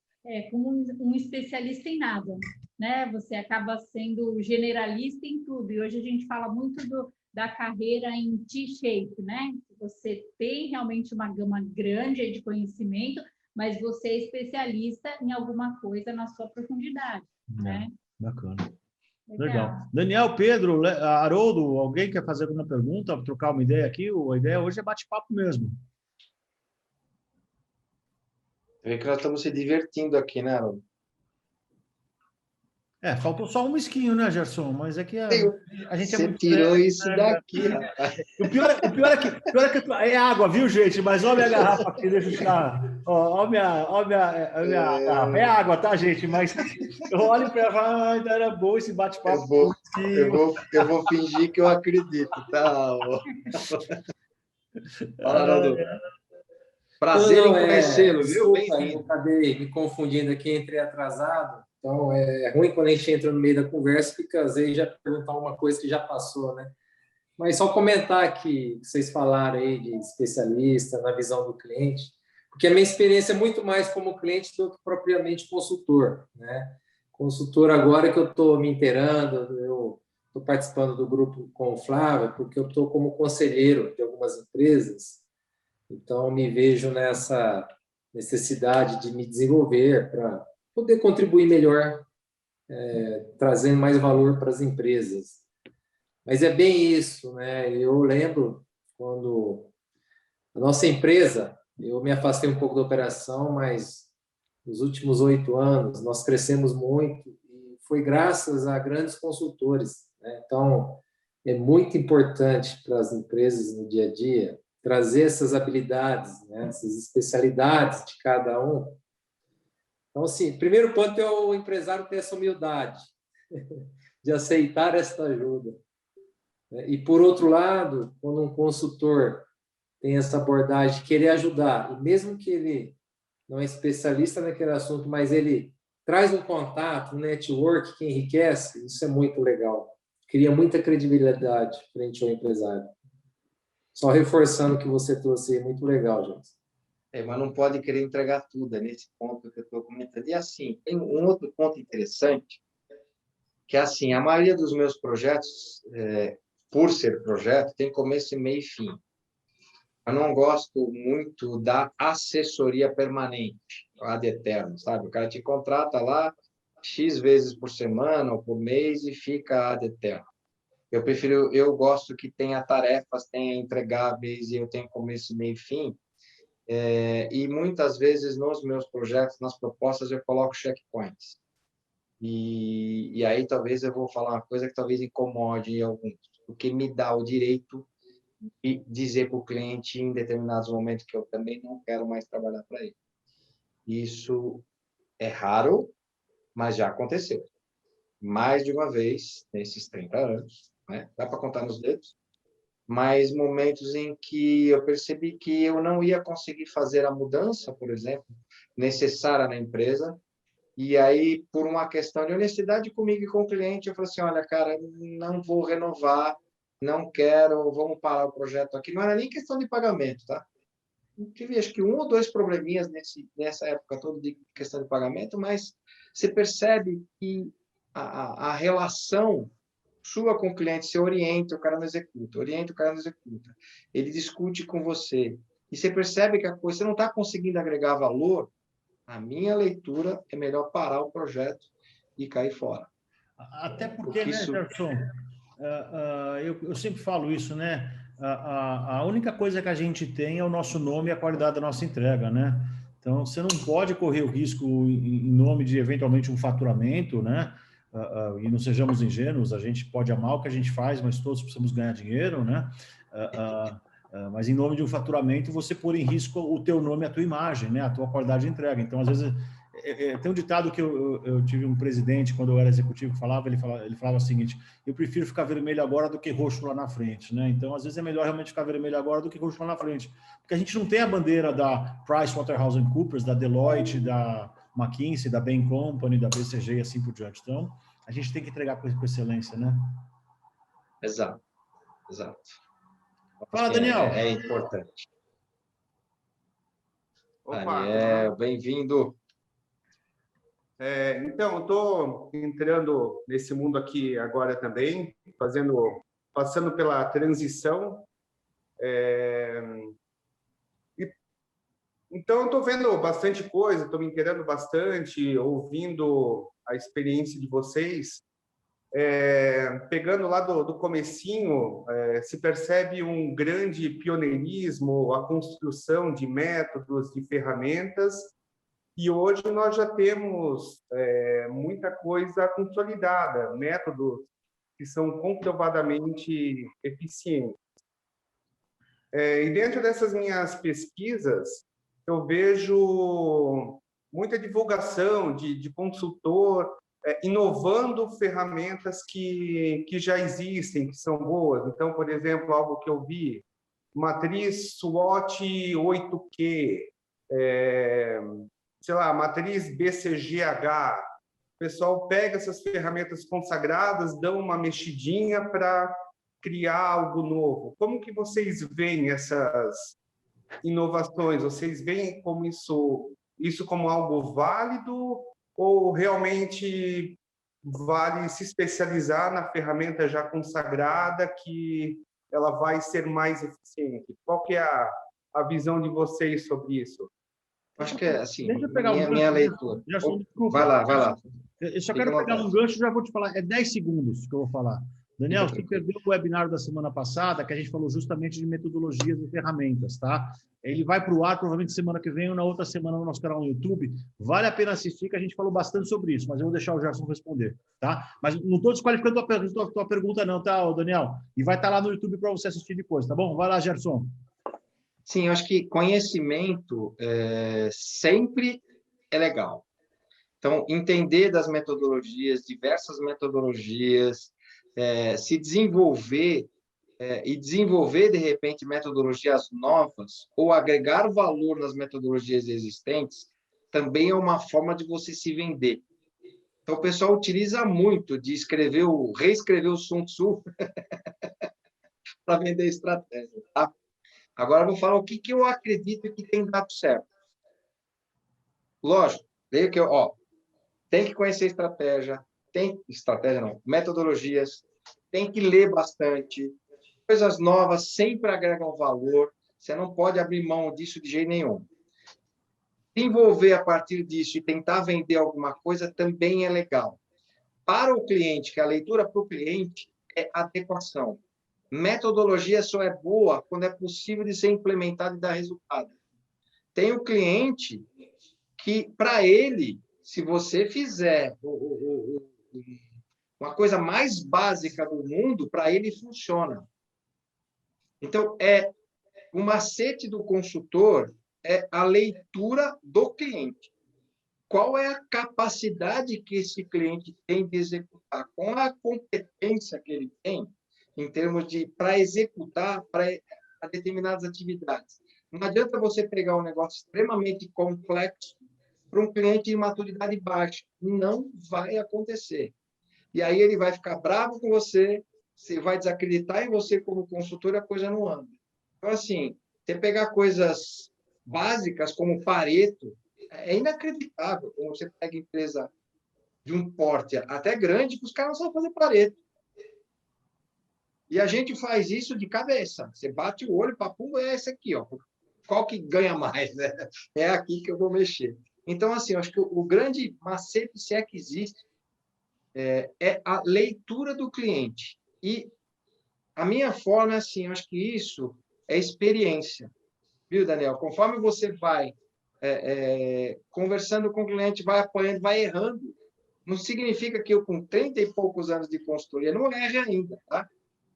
como um especialista em nada, né? Você acaba sendo generalista em tudo. E hoje a gente fala muito da carreira em T-shape, né? Você tem realmente uma gama grande de conhecimento, mas você é especialista em alguma coisa na sua profundidade, né? Bacana. Legal. Daniel, Pedro, Haroldo, alguém quer fazer alguma pergunta, trocar uma ideia aqui? A ideia hoje é bate-papo mesmo. Vê que nós estamos se divertindo aqui, né, Haroldo? Faltou só um esquinho, né, Gerson? Mas é que a gente é muito... Você tirou isso daqui, rapaz. O pior é que é água, viu, gente? Mas olha a minha garrafa aqui, deixa eu tirar. Olha a minha garrafa. É água, tá, gente? Mas eu olho para ela, ainda era bom esse bate-papo. Eu vou fingir que eu acredito, tá? Fala, Haroldo. Prazer em conhecê-lo, viu? Eu acabei me confundindo aqui, entrei atrasado. Então, é ruim quando a gente entra no meio da conversa, fica às vezes já perguntar uma coisa que já passou, né? Mas só comentar que vocês falaram aí de especialista na visão do cliente, porque a minha experiência é muito mais como cliente do que propriamente consultor, né? Consultor agora que eu estou me inteirando, eu estou participando do grupo com o Flávio, porque eu estou como conselheiro de algumas empresas, então me vejo nessa necessidade de me desenvolver para poder contribuir melhor, trazendo mais valor para as empresas. Mas é bem isso, né? Eu lembro quando a nossa empresa, eu me afastei um pouco da operação, mas nos últimos 8 anos nós crescemos muito e foi graças a grandes consultores, né? Então, é muito importante para as empresas no dia a dia trazer essas habilidades, né? Essas especialidades de cada um. Então, assim, o primeiro ponto é o empresário ter essa humildade de aceitar essa ajuda. E, por outro lado, quando um consultor tem essa abordagem de querer ajudar, e mesmo que ele não é especialista naquele assunto, mas ele traz um contato, um network que enriquece, isso é muito legal. Cria muita credibilidade frente ao empresário. Só reforçando o que você trouxe aí, muito legal, gente. Mas não pode querer entregar tudo, é nesse ponto que eu estou comentando. E assim, tem um outro ponto interessante, que é assim, a maioria dos meus projetos, por ser projeto, tem começo, meio e fim. Eu não gosto muito da assessoria permanente, ad eterno, sabe? O cara te contrata lá X vezes por semana ou por mês e fica ad eterno. Eu gosto que tenha tarefas, tenha entregáveis e eu tenho começo, meio e fim. E muitas vezes nos meus projetos, nas propostas, eu coloco checkpoints. E aí talvez eu vou falar uma coisa que talvez incomode alguns, porque me dá o direito de dizer para o cliente em determinados momentos que eu também não quero mais trabalhar para ele. Isso é raro, mas já aconteceu. Mais de uma vez, nesses 30 anos, né? Dá para contar nos dedos. Mas momentos em que eu percebi que eu não ia conseguir fazer a mudança, por exemplo, necessária na empresa, e aí, por uma questão de honestidade comigo e com o cliente, eu falei assim, olha, cara, não vou renovar, não quero, vamos parar o projeto aqui. Não era nem questão de pagamento, tá? Eu tive, acho que 1 ou 2 probleminhas nessa época toda de questão de pagamento, mas você percebe que a relação sua com o cliente, você orienta, o cara não executa, orienta, o cara não executa. Ele discute com você. E você percebe que a coisa, você não está conseguindo agregar valor, a minha leitura é melhor parar o projeto e cair fora. Até porque, né, Gerson, eu sempre falo isso, né? A única coisa que a gente tem é o nosso nome e a qualidade da nossa entrega, né? Então, você não pode correr o risco em nome de, eventualmente, um faturamento, né? E não sejamos ingênuos, a gente pode amar o que a gente faz, mas todos precisamos ganhar dinheiro, né? Mas em nome de um faturamento, você pôr em risco o teu nome, a tua imagem, né? A tua qualidade de entrega. Então, às vezes, tem um ditado que eu tive um presidente, quando eu era executivo, que ele falava o seguinte: eu prefiro ficar vermelho agora do que roxo lá na frente, né? Então, às vezes, é melhor realmente ficar vermelho agora do que roxo lá na frente. Porque a gente não tem a bandeira da PricewaterhouseCoopers, da Deloitte, da McKinsey, da Bain Company, da BCG e assim por diante. Então, a gente tem que entregar com excelência, né? Exato, exato. Fala, Daniel. É importante. Opa, Daniel, bem-vindo. Então, eu estou entrando nesse mundo aqui agora também, passando pela transição. Então, eu estou vendo bastante coisa, estou me inteirando bastante, ouvindo a experiência de vocês. Pegando lá do comecinho, se percebe um grande pioneirismo, a construção de métodos, de ferramentas, e hoje nós já temos muita coisa consolidada, métodos que são comprovadamente eficientes. E dentro dessas minhas pesquisas, eu vejo muita divulgação de consultor, inovando ferramentas que já existem, que são boas. Então, por exemplo, algo que eu vi, matriz SWOT 8Q, sei lá, matriz BCGH. O pessoal pega essas ferramentas consagradas, dão uma mexidinha para criar algo novo. Como que vocês veem essas inovações? Vocês veem como isso como algo válido, ou realmente vale se especializar na ferramenta já consagrada, que ela vai ser mais eficiente? Qual que é a visão de vocês sobre isso? Acho que é assim, Deixa eu pegar minha leitura. Desculpa. Vai lá. Eu só quero pegar um gancho, já vou te falar. É 10 segundos que eu vou falar. Daniel, você perdeu o webinar da semana passada, que a gente falou justamente de metodologias e ferramentas, tá? Ele vai para o ar provavelmente semana que vem ou na outra semana no nosso canal no YouTube. Vale a pena assistir, que a gente falou bastante sobre isso, mas eu vou deixar o Gerson responder, tá? Mas não estou desqualificando a tua pergunta não, tá, Daniel? E vai estar lá no YouTube para você assistir depois, tá bom? Vai lá, Gerson. Sim, eu acho que conhecimento sempre é legal. Então, entender das metodologias, diversas metodologias, se desenvolver e desenvolver, de repente, metodologias novas ou agregar valor nas metodologias existentes, também é uma forma de você se vender. Então, o pessoal utiliza muito de reescrever o Sun Tzu para vender estratégia, tá? Agora, eu vou falar o que eu acredito que tem dado certo. Lógico, tem que conhecer metodologias, tem que ler bastante, coisas novas sempre agregam valor, você não pode abrir mão disso de jeito nenhum. Desenvolver a partir disso e tentar vender alguma coisa também é legal. Para o cliente, que a leitura para o cliente é adequação. Metodologia só é boa quando é possível de ser implementada e dar resultado. Tem o cliente que, para ele, se você fizer uma coisa mais básica do mundo, para ele funciona. Então, o macete do consultor é a leitura do cliente. Qual é a capacidade que esse cliente tem de executar? Qual a competência que ele tem em termos para executar para determinadas atividades? Não adianta você pegar um negócio extremamente complexo para um cliente de maturidade baixa. Não vai acontecer. E aí ele vai ficar bravo com você, você vai desacreditar em você como consultor e a coisa não anda. Então, assim, você pegar coisas básicas como Pareto, é inacreditável como você pega empresa de um porte até grande que os caras não sabem fazer Pareto. E a gente faz isso de cabeça. Você bate o olho, papo, é esse aqui, ó. Qual que ganha mais, né? É aqui que eu vou mexer. Então, assim, eu acho que o grande macete, se é que existe, é a leitura do cliente. E a minha forma é assim, eu acho que isso é experiência. Viu, Daniel? Conforme você vai conversando com o cliente, vai apanhando, vai errando. Não significa que eu, com 30 e poucos anos de consultoria, não erre ainda, tá?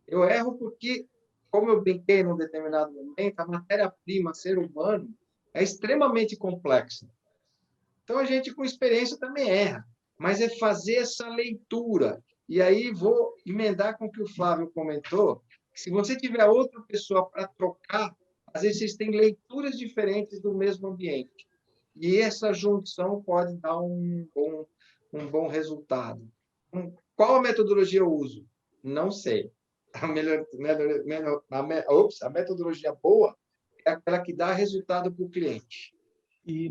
Eu erro porque como eu brinquei num determinado momento, a matéria-prima, ser humano, é extremamente complexa. Então, a gente, com experiência, também erra. Mas é fazer essa leitura. E aí, vou emendar com o que o Flávio comentou, que se você tiver outra pessoa para trocar, às vezes vocês têm leituras diferentes do mesmo ambiente. E essa junção pode dar um bom resultado. Qual a metodologia eu uso? Não sei. A metodologia boa é aquela que dá resultado para o cliente.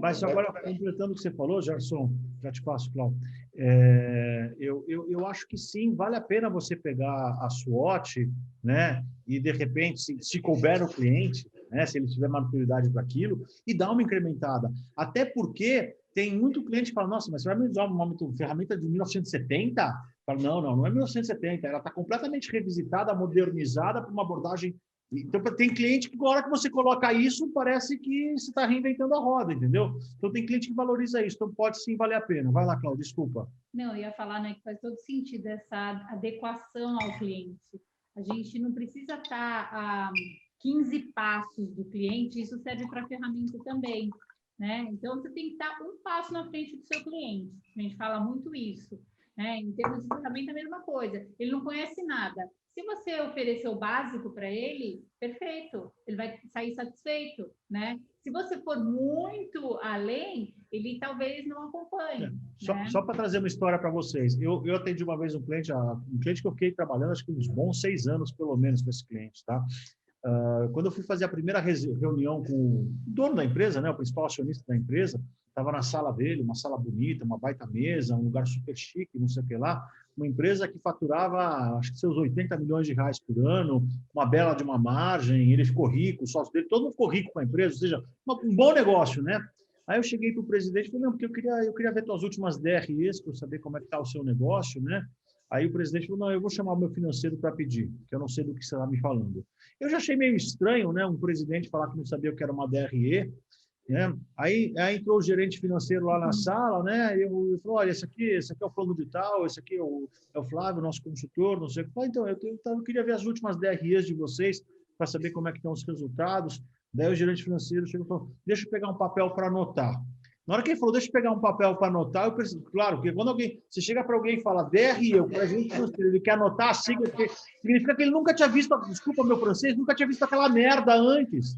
Mas agora, completando o que você falou, Gerson, já te passo, Cláudio. Eu acho que sim, vale a pena você pegar a SWOT, né? E, de repente, se couber no cliente, né? Se ele tiver maturidade para aquilo, e dar uma incrementada. Até porque tem muito cliente que fala, nossa, mas você vai me usar uma ferramenta de 1970? Fala, não é 1970, ela está completamente revisitada, modernizada para uma abordagem. Então, tem cliente que, na hora que você coloca isso, parece que você está reinventando a roda, entendeu? Então, tem cliente que valoriza isso. Então, pode sim valer a pena. Vai lá, Cláudia, desculpa. Não, eu ia falar, né, que faz todo sentido essa adequação ao cliente. A gente não precisa estar a 15 passos do cliente, isso serve para a ferramenta também, né? Então, você tem que estar um passo na frente do seu cliente. A gente fala muito isso, né? Em termos de ferramenta, a mesma coisa. Ele não conhece nada. Se você oferecer o básico para ele, perfeito, ele vai sair satisfeito, né? Se você for muito além, ele talvez não acompanhe. Só para trazer uma história para vocês. Eu atendi uma vez um cliente que eu fiquei trabalhando, acho que uns bons 6 anos, pelo menos, com esse cliente, tá? Quando eu fui fazer a primeira reunião com o dono da empresa, né, o principal acionista da empresa, estava na sala dele, uma sala bonita, uma baita mesa, um lugar super chique, não sei o que lá, uma empresa que faturava, acho que seus 80 milhões de reais por ano, uma bela de uma margem, ele ficou rico, o sócio dele, todo mundo ficou rico com a empresa, ou seja, um bom negócio, né? Aí eu cheguei para o presidente e falei, não, porque eu queria ver tuas últimas DREs para saber como é que está o seu negócio, né? Aí o presidente falou, não, eu vou chamar o meu financeiro para pedir, que eu não sei do que você está me falando. Eu já achei meio estranho, né, um presidente falar que não sabia o que era uma DRE, né? Aí entrou o gerente financeiro lá na sala, né? E eu falei, olha, esse aqui é o plano de tal, esse aqui é o Flávio, nosso consultor, não sei o que. Então, eu queria ver as últimas DREs de vocês para saber como é que estão os resultados. Daí o gerente financeiro chegou e falou, deixa eu pegar um papel para anotar. Na hora que ele falou, deixa eu pegar um papel para anotar, eu pensei, claro, porque quando você chega para alguém e fala DRE, o presidente financeiro, ele quer anotar a sigla, significa que ele nunca tinha visto, desculpa meu francês, nunca tinha visto aquela merda antes.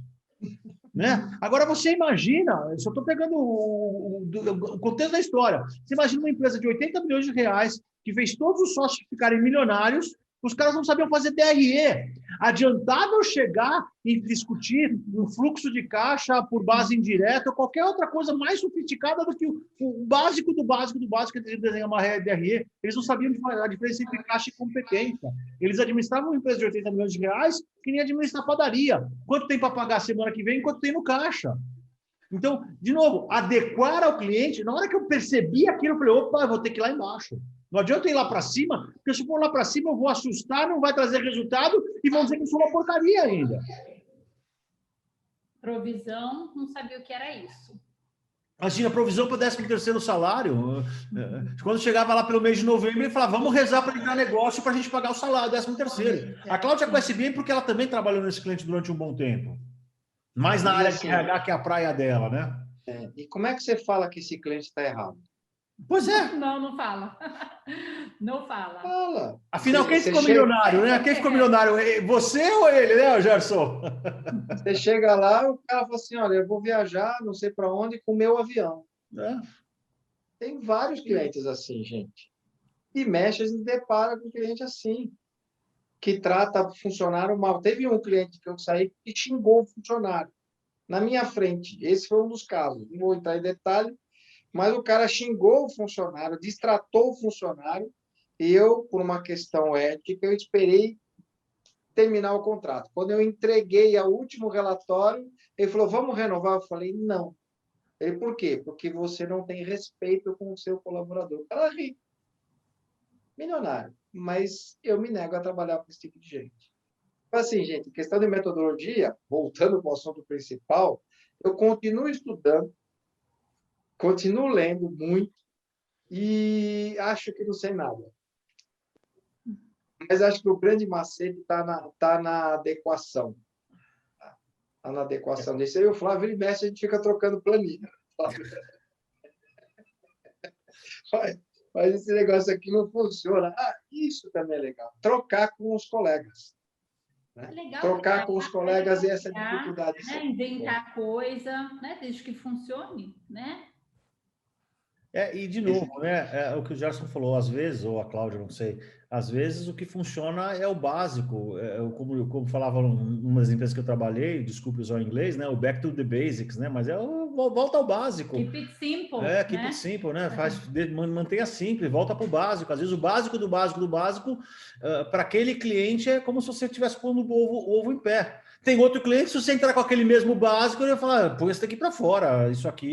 Né? Agora, você imagina, eu só estou pegando o contexto da história, você imagina uma empresa de 80 milhões de reais que fez todos os sócios ficarem milionários, os caras não sabiam fazer DRE. Adiantável chegar e discutir um fluxo de caixa por base indireta ou qualquer outra coisa mais sofisticada do que o básico do básico do básico, que desenhar uma DRE. Eles não sabiam a diferença entre caixa e competência. Eles administravam uma empresa de 80 milhões de reais que nem administrar padaria. Quanto tem para pagar semana que vem e quanto tem no caixa? Então, de novo, adequar ao cliente. Na hora que eu percebi aquilo, eu falei, opa, eu vou ter que ir lá embaixo. Não adianta ir lá para cima, porque se for lá para cima, eu vou assustar, não vai trazer resultado e vão dizer que eu sou uma porcaria ainda. Provisão, não sabia o que era isso. Assim, a provisão para o 13º salário. Quando chegava lá pelo mês de novembro, ele falava, vamos rezar para ele dar negócio para a gente pagar o salário, 13º. A Cláudia conhece bem porque ela também trabalhou nesse cliente durante um bom tempo. Mais na área de RH, que é a praia dela, né? E como é que você fala que esse cliente está errado? Pois é. Não fala. Não fala. Fala. Afinal, quem ficou milionário, né? Quem ficou milionário? Você ou ele, né, Gerson? Você chega lá, o cara fala assim, olha, eu vou viajar, não sei para onde, com o meu avião. Tem vários clientes assim, gente. E mexe, se depara com um cliente assim, que trata o funcionário mal. Teve um cliente que eu saí que xingou o funcionário na minha frente. Esse foi um dos casos. Não vou entrar em detalhe, mas o cara xingou o funcionário, destratou o funcionário, e eu, por uma questão ética, eu esperei terminar o contrato. Quando eu entreguei o último relatório, ele falou, vamos renovar? Eu falei, não. Ele, por quê? Porque você não tem respeito com o seu colaborador. O cara é rico, milionário, mas eu me nego a trabalhar com esse tipo de gente. Então, assim, gente, questão de metodologia, voltando para o assunto principal, eu continuo estudando, continuo lendo muito e acho que não sei nada. Mas acho que o grande macete está na adequação. Está na adequação disso. Aí o Flávio e Messi, a gente fica trocando planilha. Mas esse negócio aqui não funciona. Ah, isso também é legal. Trocar com os colegas. Né? Legal, trocar com os colegas e essa dificuldade. Né? Inventar coisa, né? Desde que funcione, né? E, de novo, né, o que o Gerson falou, às vezes, ou a Cláudia, não sei, às vezes o que funciona é o básico. Como falavam umas empresas que eu trabalhei, desculpe usar o inglês, né, o back to the basics, né, mas volta ao básico. Keep it simple. Keep it simple, né? Mantenha simples, volta para o básico. Às vezes o básico do básico do básico, para aquele cliente, é como se você estivesse pondo o ovo em pé. Tem outro cliente, se você entrar com aquele mesmo básico, ele vai falar, põe isso daqui para fora, isso aqui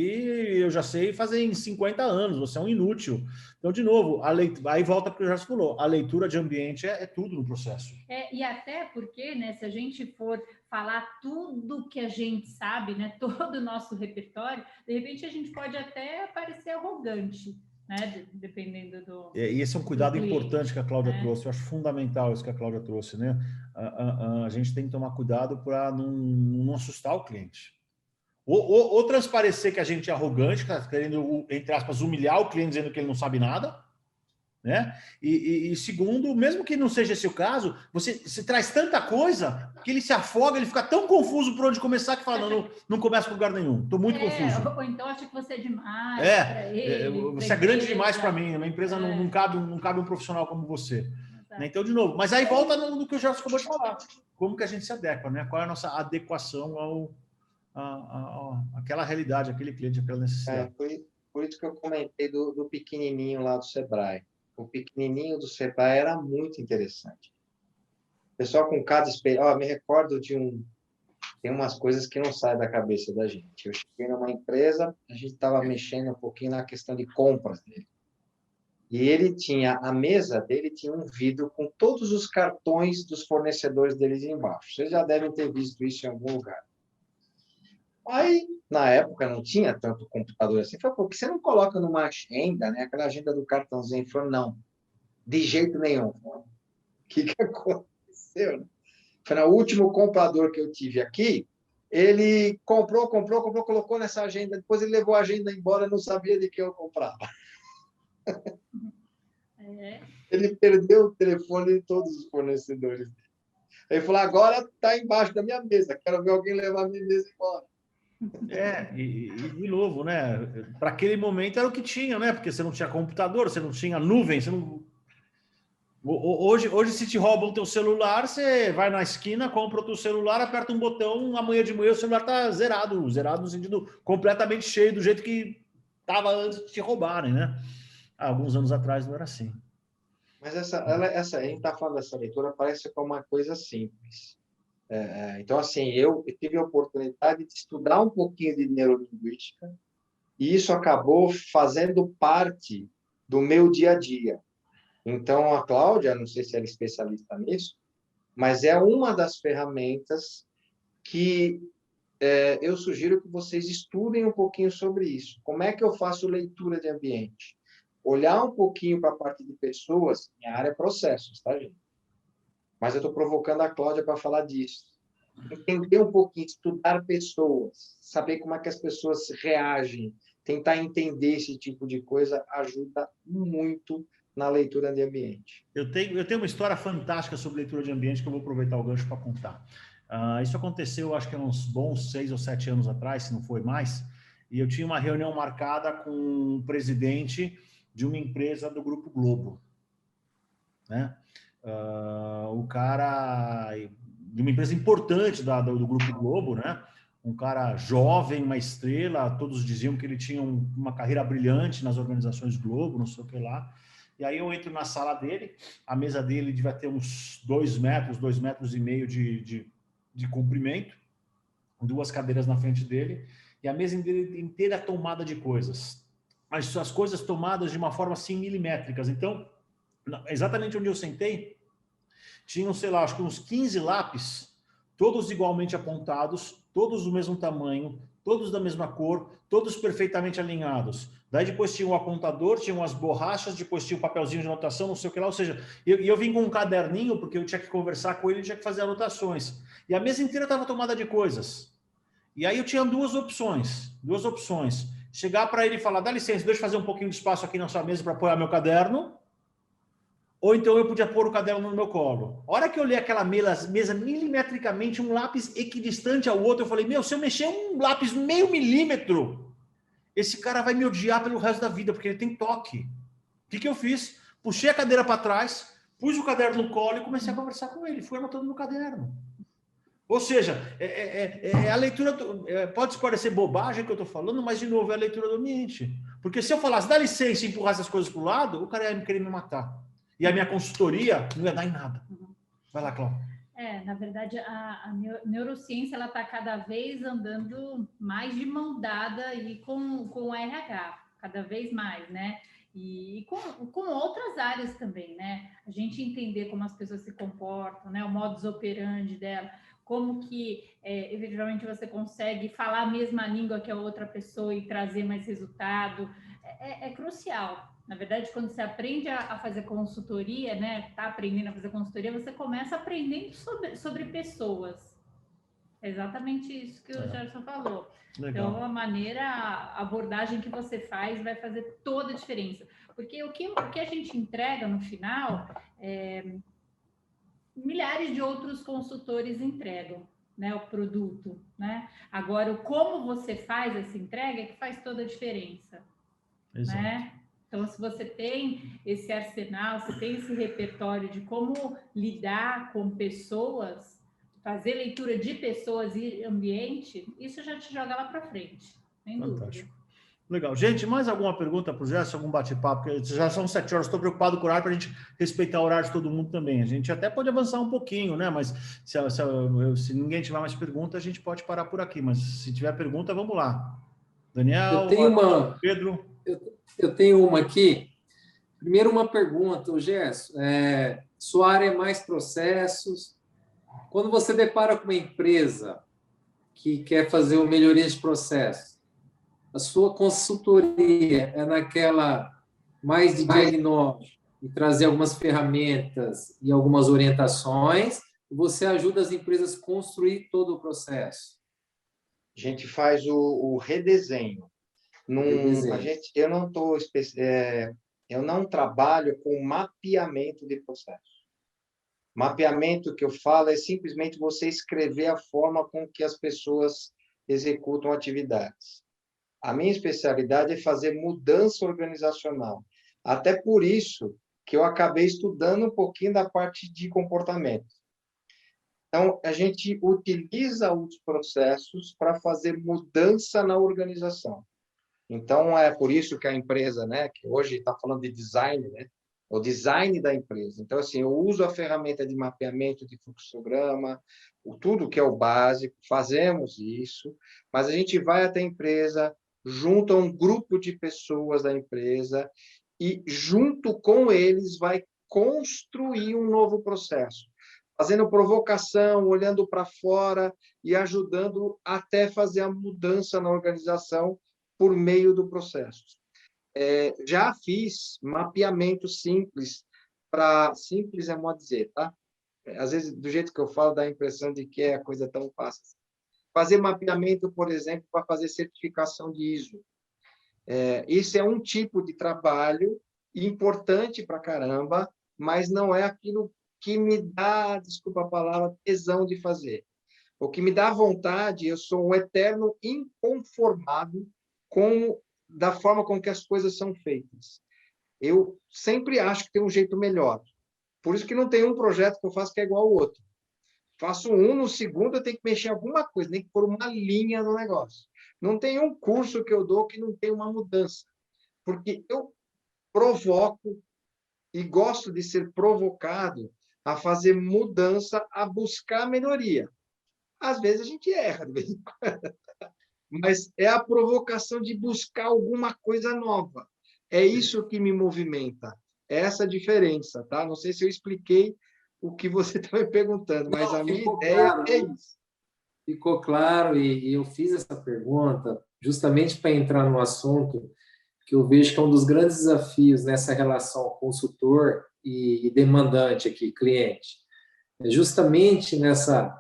eu já sei fazer em 50 anos, você é um inútil. Então, de novo, aí volta para o que o Gerson falou, a leitura de ambiente é tudo no processo. E até porque, né, se a gente for falar tudo que a gente sabe, né, todo o nosso repertório, de repente a gente pode até parecer arrogante, né, dependendo do... E esse é um cuidado importante que a Cláudia trouxe, eu acho fundamental isso que a Cláudia trouxe, né? A gente tem que tomar cuidado para não assustar o cliente. Ou transparecer que a gente é arrogante, querendo, entre aspas, humilhar o cliente dizendo que ele não sabe nada, né? E segundo, mesmo que não seja esse o caso, você traz tanta coisa que ele se afoga, ele fica tão confuso por onde começar que fala, não começa por lugar nenhum, estou muito confuso. Ou então acha que você é demais para ele. Você é grande demais para mim, uma empresa não cabe um profissional como você. Né? Então, de novo, mas aí volta no que o Gerson acabou de falar, como que a gente se adequa, né? Qual é a nossa adequação àquela realidade, aquele cliente, aquela necessidade. Por isso que eu comentei do pequenininho lá do Sebrae. O pequenininho do Sebrae era muito interessante. O pessoal com cada experiência... me recordo tem umas coisas que não saem da cabeça da gente. Eu cheguei numa empresa, a gente estava mexendo um pouquinho na questão de compras dele. E a mesa dele tinha um vidro com todos os cartões dos fornecedores deles embaixo. Vocês já devem ter visto isso em algum lugar. Aí, na época, não tinha tanto computador assim. Falei, por que você não coloca numa agenda, né? Aquela agenda do cartãozinho. Ele falou, não, de jeito nenhum. O que aconteceu? Falei, o último comprador que eu tive aqui, ele comprou, colocou nessa agenda, depois ele levou a agenda embora, não sabia de que eu comprava. Ele perdeu o telefone de todos os fornecedores dele. Ele falou, agora está embaixo da minha mesa, quero ver alguém levar a minha mesa embora. E de novo, né? Para aquele momento era o que tinha, né? Porque você não tinha computador, você não tinha nuvem, você não... Hoje, se te roubam o teu celular, você vai na esquina, compra o teu celular, aperta um botão, amanhã de manhã o celular está zerado no sentido completamente cheio, do jeito que estava antes de te roubarem, né? Alguns anos atrás não era assim. Mas a gente está falando dessa leitura, parece que é uma coisa simples. Então, assim, eu tive a oportunidade de estudar um pouquinho de neurolinguística e isso acabou fazendo parte do meu dia a dia. Então, a Cláudia, não sei se ela é especialista nisso, mas é uma das ferramentas que eu sugiro que vocês estudem um pouquinho sobre isso. Como é que eu faço leitura de ambiente? Olhar um pouquinho para a parte de pessoas, minha área é processos, tá, gente? Mas eu estou provocando a Cláudia para falar disso. Entender um pouquinho, estudar pessoas, saber como é que as pessoas reagem, tentar entender esse tipo de coisa ajuda muito na leitura de ambiente. Eu tenho uma história fantástica sobre leitura de ambiente que eu vou aproveitar o gancho para contar. Isso aconteceu, acho que há uns bons 6 ou 7 anos atrás, se não foi mais, e eu tinha uma reunião marcada com o presidente de uma empresa do Grupo Globo, né? O cara de uma empresa importante do Grupo Globo, né? Um cara jovem, uma estrela, todos diziam que ele tinha uma carreira brilhante nas organizações Globo, não sei o que lá. E aí eu entro na sala dele, a mesa dele devia ter uns 2 metros e meio de comprimento, 2 cadeiras na frente dele, e a mesa inteira tomada de coisas. Mas as coisas tomadas de uma forma assim milimétricas. Então, exatamente onde eu sentei, tinham, sei lá, acho que uns 15 lápis, todos igualmente apontados, todos do mesmo tamanho, todos da mesma cor, todos perfeitamente alinhados. Daí depois tinha o apontador, tinha umas borrachas, depois tinha o papelzinho de anotação, não sei o que lá. Ou seja, eu vim com um caderninho, porque eu tinha que conversar com ele, tinha que fazer anotações. E a mesa inteira estava tomada de coisas. E aí eu tinha duas opções. Chegar para ele e falar, dá licença, deixa eu fazer um pouquinho de espaço aqui na sua mesa para apoiar meu caderno. Ou então eu podia pôr o caderno no meu colo. A hora que eu olhei aquela mesa milimetricamente, um lápis equidistante ao outro, eu falei, meu, se eu mexer um lápis meio milímetro, esse cara vai me odiar pelo resto da vida, porque ele tem toque. O que eu fiz? Puxei a cadeira para trás, pus o caderno no colo e comecei a conversar com ele. Fui anotando no caderno. Ou seja, a leitura... pode parecer bobagem que eu estou falando, mas, de novo, é a leitura do ambiente. Porque se eu falasse, dá licença e empurrasse as coisas para o lado, o cara ia querer me matar. E a minha consultoria não ia dar em nada. Vai lá, Cláudia. Na verdade, a neurociência ela está cada vez andando mais de mão dada e com o RH, cada vez mais, né? E com outras áreas também, né? A gente entender como as pessoas se comportam, né? O modus operandi dela, como que efetivamente você consegue falar a mesma língua que a outra pessoa e trazer mais resultado, é crucial. Na verdade, quando você aprende a fazer consultoria, né, tá aprendendo a fazer consultoria, você começa aprendendo sobre pessoas. É exatamente isso que o Gerson falou. Legal. Então, a abordagem que você faz vai fazer toda a diferença. Porque o que a gente entrega no final, milhares de outros consultores entregam, né, o produto, né? Agora, como você faz essa entrega é que faz toda a diferença. Exato. Né? Então, se você tem esse arsenal, você tem esse repertório de como lidar com pessoas, fazer leitura de pessoas e ambiente, isso já te joga lá para frente, sem dúvida. Legal. Gente, mais alguma pergunta para o Gerson, algum bate-papo? Porque já são 7 horas, estou preocupado com o horário para a gente respeitar o horário de todo mundo também. A gente até pode avançar um pouquinho, né? Mas se ninguém tiver mais pergunta, a gente pode parar por aqui. Mas se tiver pergunta, vamos lá. Daniel, Pedro... Eu tenho uma aqui. Primeiro, uma pergunta, Gerson. Sua área é mais processos. Quando você depara com uma empresa que quer fazer uma melhoria de processo, a sua consultoria é naquela mais de diagnóstico e trazer algumas ferramentas e algumas orientações, você ajuda as empresas a construir todo o processo? A gente faz o redesenho. Eu não trabalho com mapeamento de processo. Mapeamento que eu falo é simplesmente você escrever a forma com que as pessoas executam atividades. A minha especialidade é fazer mudança organizacional. Até por isso que eu acabei estudando um pouquinho da parte de comportamento. Então, a gente utiliza os processos para fazer mudança na organização. Então, é por isso que a empresa, né, que hoje está falando de design, né, o design da empresa. Então, assim, eu uso a ferramenta de mapeamento de fluxograma, tudo que é o básico, fazemos isso, mas a gente vai até a empresa, junto a um grupo de pessoas da empresa e, junto com eles, vai construir um novo processo, fazendo provocação, olhando para fora e ajudando até fazer a mudança na organização por meio do processo. Já fiz mapeamento simples, simples é modo de dizer, tá? Às vezes, do jeito que eu falo, dá a impressão de que é a coisa tão fácil. Fazer mapeamento, por exemplo, para fazer certificação de ISO. Isso é um tipo de trabalho importante para caramba, mas não é aquilo que me dá, desculpa a palavra, tesão de fazer. O que me dá vontade, eu sou um eterno inconformado da forma com que as coisas são feitas. Eu sempre acho que tem um jeito melhor. Por isso que não tem um projeto que eu faço que é igual ao outro. Faço um, no segundo eu tenho que mexer alguma coisa, tem que pôr uma linha no negócio. Não tem um curso que eu dou que não tem uma mudança. Porque eu provoco e gosto de ser provocado a fazer mudança, a buscar melhoria. Às vezes a gente erra, de vez em quando. Mas é a provocação de buscar alguma coisa nova. É isso que me movimenta. É essa a diferença, tá? Não sei se eu expliquei o que você está me perguntando, mas a minha ideia é isso. ficou claro, e eu fiz essa pergunta justamente para entrar no assunto que eu vejo que é um dos grandes desafios nessa relação consultor e demandante aqui, cliente. É justamente nessa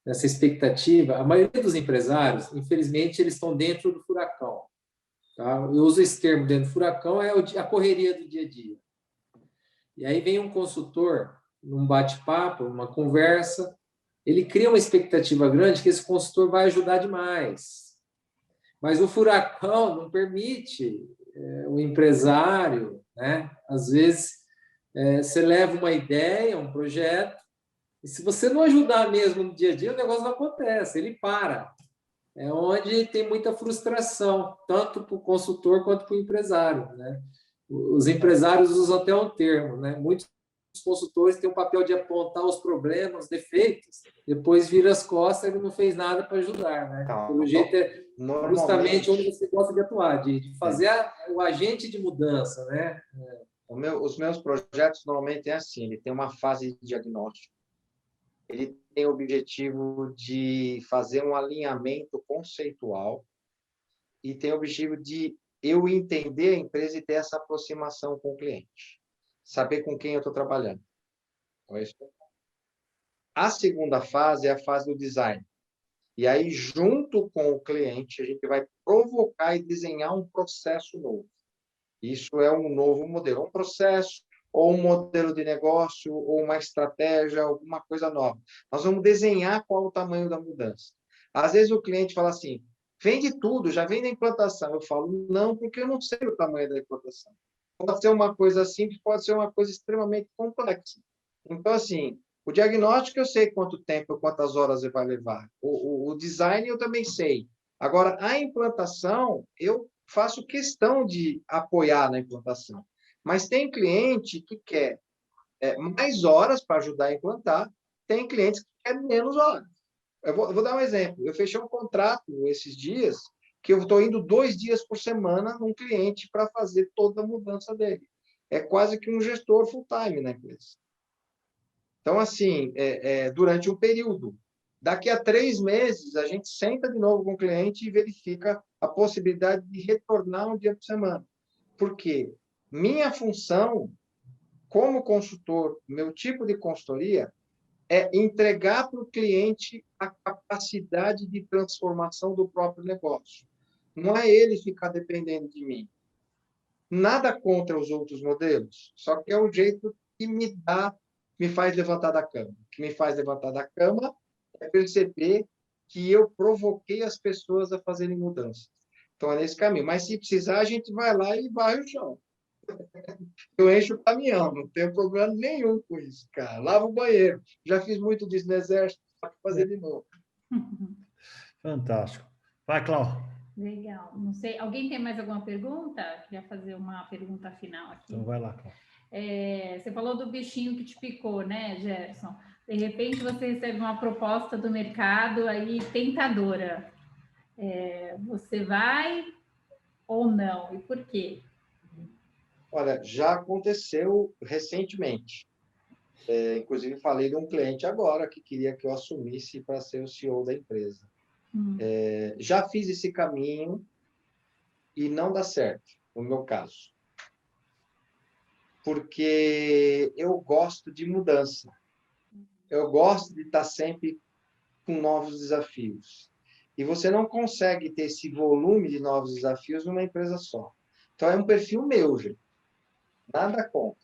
expectativa, a maioria dos empresários, infelizmente, eles estão dentro do furacão. Tá? Eu uso esse termo dentro do furacão, é a correria do dia a dia. E aí vem um consultor, num bate-papo, numa conversa, ele cria uma expectativa grande que esse consultor vai ajudar demais. Mas o furacão não permite o empresário, né? Às vezes, você leva uma ideia, um projeto, e se você não ajudar mesmo no dia a dia, o negócio não acontece, ele para. É onde tem muita frustração, tanto para o consultor quanto para o empresário, né? Os empresários usam até um termo, né? Muitos consultores têm o papel de apontar os problemas, os defeitos, depois vira as costas e não fez nada para ajudar, né? Pelo jeito, é justamente onde você gosta de atuar, de fazer o agente de mudança, né? Os meus projetos normalmente é assim, ele tem uma fase de diagnóstico, ele tem o objetivo de fazer um alinhamento conceitual e tem o objetivo de eu entender a empresa e ter essa aproximação com o cliente, saber com quem eu estou trabalhando. A segunda fase é a fase do design. E aí, junto com o cliente, a gente vai provocar e desenhar um processo novo. Isso é um novo modelo, um processo, ou um modelo de negócio, ou uma estratégia, alguma coisa nova. Nós vamos desenhar qual o tamanho da mudança. Às vezes o cliente fala assim, vende tudo, já vem da implantação. Eu falo, não, porque eu não sei o tamanho da implantação. Pode ser uma coisa simples, pode ser uma coisa extremamente complexa. Então, assim, o diagnóstico eu sei quanto tempo, quantas horas vai levar. O design eu também sei. Agora, a implantação, eu faço questão de apoiar na implantação. Mas tem cliente que quer mais horas para ajudar a implantar, tem clientes que querem menos horas. Eu vou dar um exemplo. Eu fechei um contrato esses dias que eu estou indo 2 dias por semana num cliente para fazer toda a mudança dele. É quase que um gestor full-time na empresa. Então, assim, durante um período. Daqui a 3 meses, a gente senta de novo com o cliente e verifica a possibilidade de retornar um dia por semana. Por quê? Minha função, como consultor, meu tipo de consultoria, é entregar para o cliente a capacidade de transformação do próprio negócio. Não é ele ficar dependendo de mim. Nada contra os outros modelos, só que é o jeito que me faz levantar da cama. O que me faz levantar da cama é perceber que eu provoquei as pessoas a fazerem mudanças. Então, é nesse caminho. Mas, se precisar, a gente vai lá e varre o chão. Eu encho o caminhão, não tenho problema nenhum com isso, cara. Lavo o banheiro. Já fiz muito disso no exército, para fazer de novo. Fantástico. Vai, Cláudio. Legal. Não sei, alguém tem mais alguma pergunta? Queria fazer uma pergunta final aqui. Então vai lá, Cláudio. Você falou do bichinho que te picou, né, Gerson? De repente você recebe uma proposta do mercado aí tentadora. Você vai ou não? E por quê? Olha, já aconteceu recentemente. Inclusive, falei de um cliente agora que queria que eu assumisse para ser o CEO da empresa. Já fiz esse caminho e não dá certo, no meu caso. Porque eu gosto de mudança. Eu gosto de estar sempre com novos desafios. E você não consegue ter esse volume de novos desafios numa empresa só. Então, é um perfil meu, gente. Nada contra.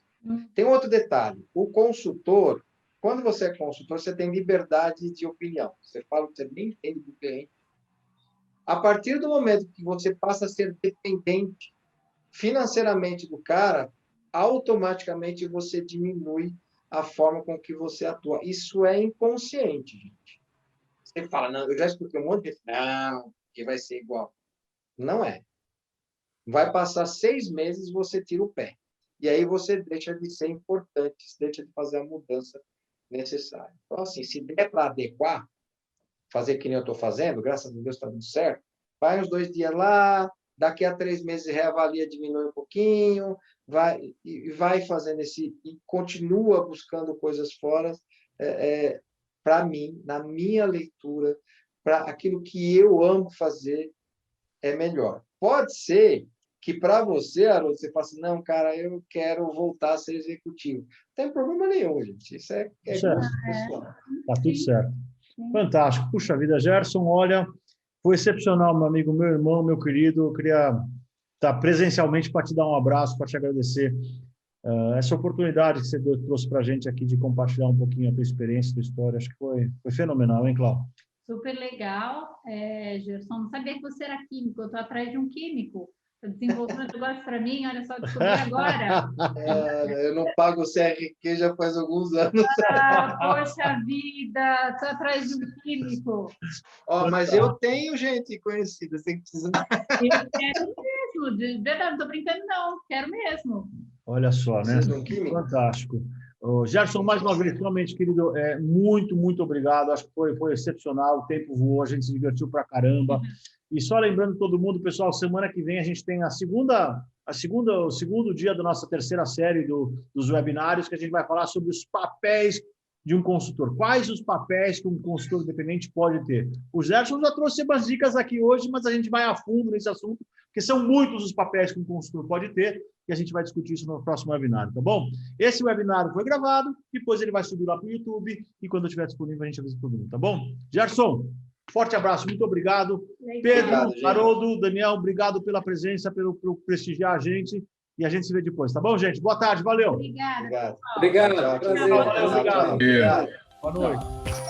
Tem outro detalhe. O consultor, quando você é consultor, você tem liberdade de opinião. Você fala o que você bem entende do cliente. A partir do momento que você passa a ser dependente financeiramente do cara, automaticamente você diminui a forma com que você atua. Isso é inconsciente, gente. Você fala, não, eu já escutei um monte de vezes, não, que vai ser igual. Não é. Vai passar 6 meses, você tira o pé. E aí você deixa de ser importante, deixa de fazer a mudança necessária. Então, assim, se der para adequar, fazer que nem eu estou fazendo, graças a Deus está dando certo, vai uns 2 dias lá, daqui a 3 meses reavalia, diminui um pouquinho, vai fazendo e continua buscando coisas fora. Para mim, na minha leitura, para aquilo que eu amo fazer é melhor. Pode ser que para você, Haroldo, você fala assim, não, cara, eu quero voltar a ser executivo. Não tem problema nenhum, gente. Isso é gosto pessoal. Tá tudo certo. Fantástico. Puxa vida, Gerson, olha, foi excepcional, meu amigo, meu irmão, meu querido. Eu queria estar presencialmente para te dar um abraço, para te agradecer essa oportunidade que você trouxe para a gente aqui de compartilhar um pouquinho a tua experiência, a tua história. Acho que foi fenomenal, hein, Cláudio? Super legal, Gerson. Não sabia que você era químico, eu estou atrás de um químico. Estou desenvolvendo um negócio para mim, olha só, descobri agora. Eu não pago o CRQ já faz alguns anos. Poxa vida, estou atrás de um químico. Mas eu tenho gente conhecida, você precisa. Eu quero mesmo, de verdade, não estou brincando, não, quero mesmo. Olha só, né? Fantástico. Gerson, mais uma vez, realmente, querido, muito, muito obrigado. Acho que foi excepcional. O tempo voou, a gente se divertiu pra caramba. E só lembrando todo mundo, pessoal, semana que vem a gente tem o segundo dia da nossa terceira série dos webinários, que a gente vai falar sobre os papéis de um consultor. Quais os papéis que um consultor independente pode ter? O Gerson já trouxe umas dicas aqui hoje, mas a gente vai a fundo nesse assunto, porque são muitos os papéis que um consultor pode ter, e a gente vai discutir isso no próximo webinário, tá bom? Esse webinário foi gravado, depois ele vai subir lá para o YouTube, e quando estiver disponível a gente avisa todo mundo, tá bom? Gerson, forte abraço, muito obrigado. Pedro, Haroldo, Daniel, obrigado pela presença, por prestigiar a gente, e a gente se vê depois, tá bom, gente? Boa tarde, valeu. Obrigada. Obrigado. Tchau, Prazer. Valeu, obrigado. Obrigado. Boa noite.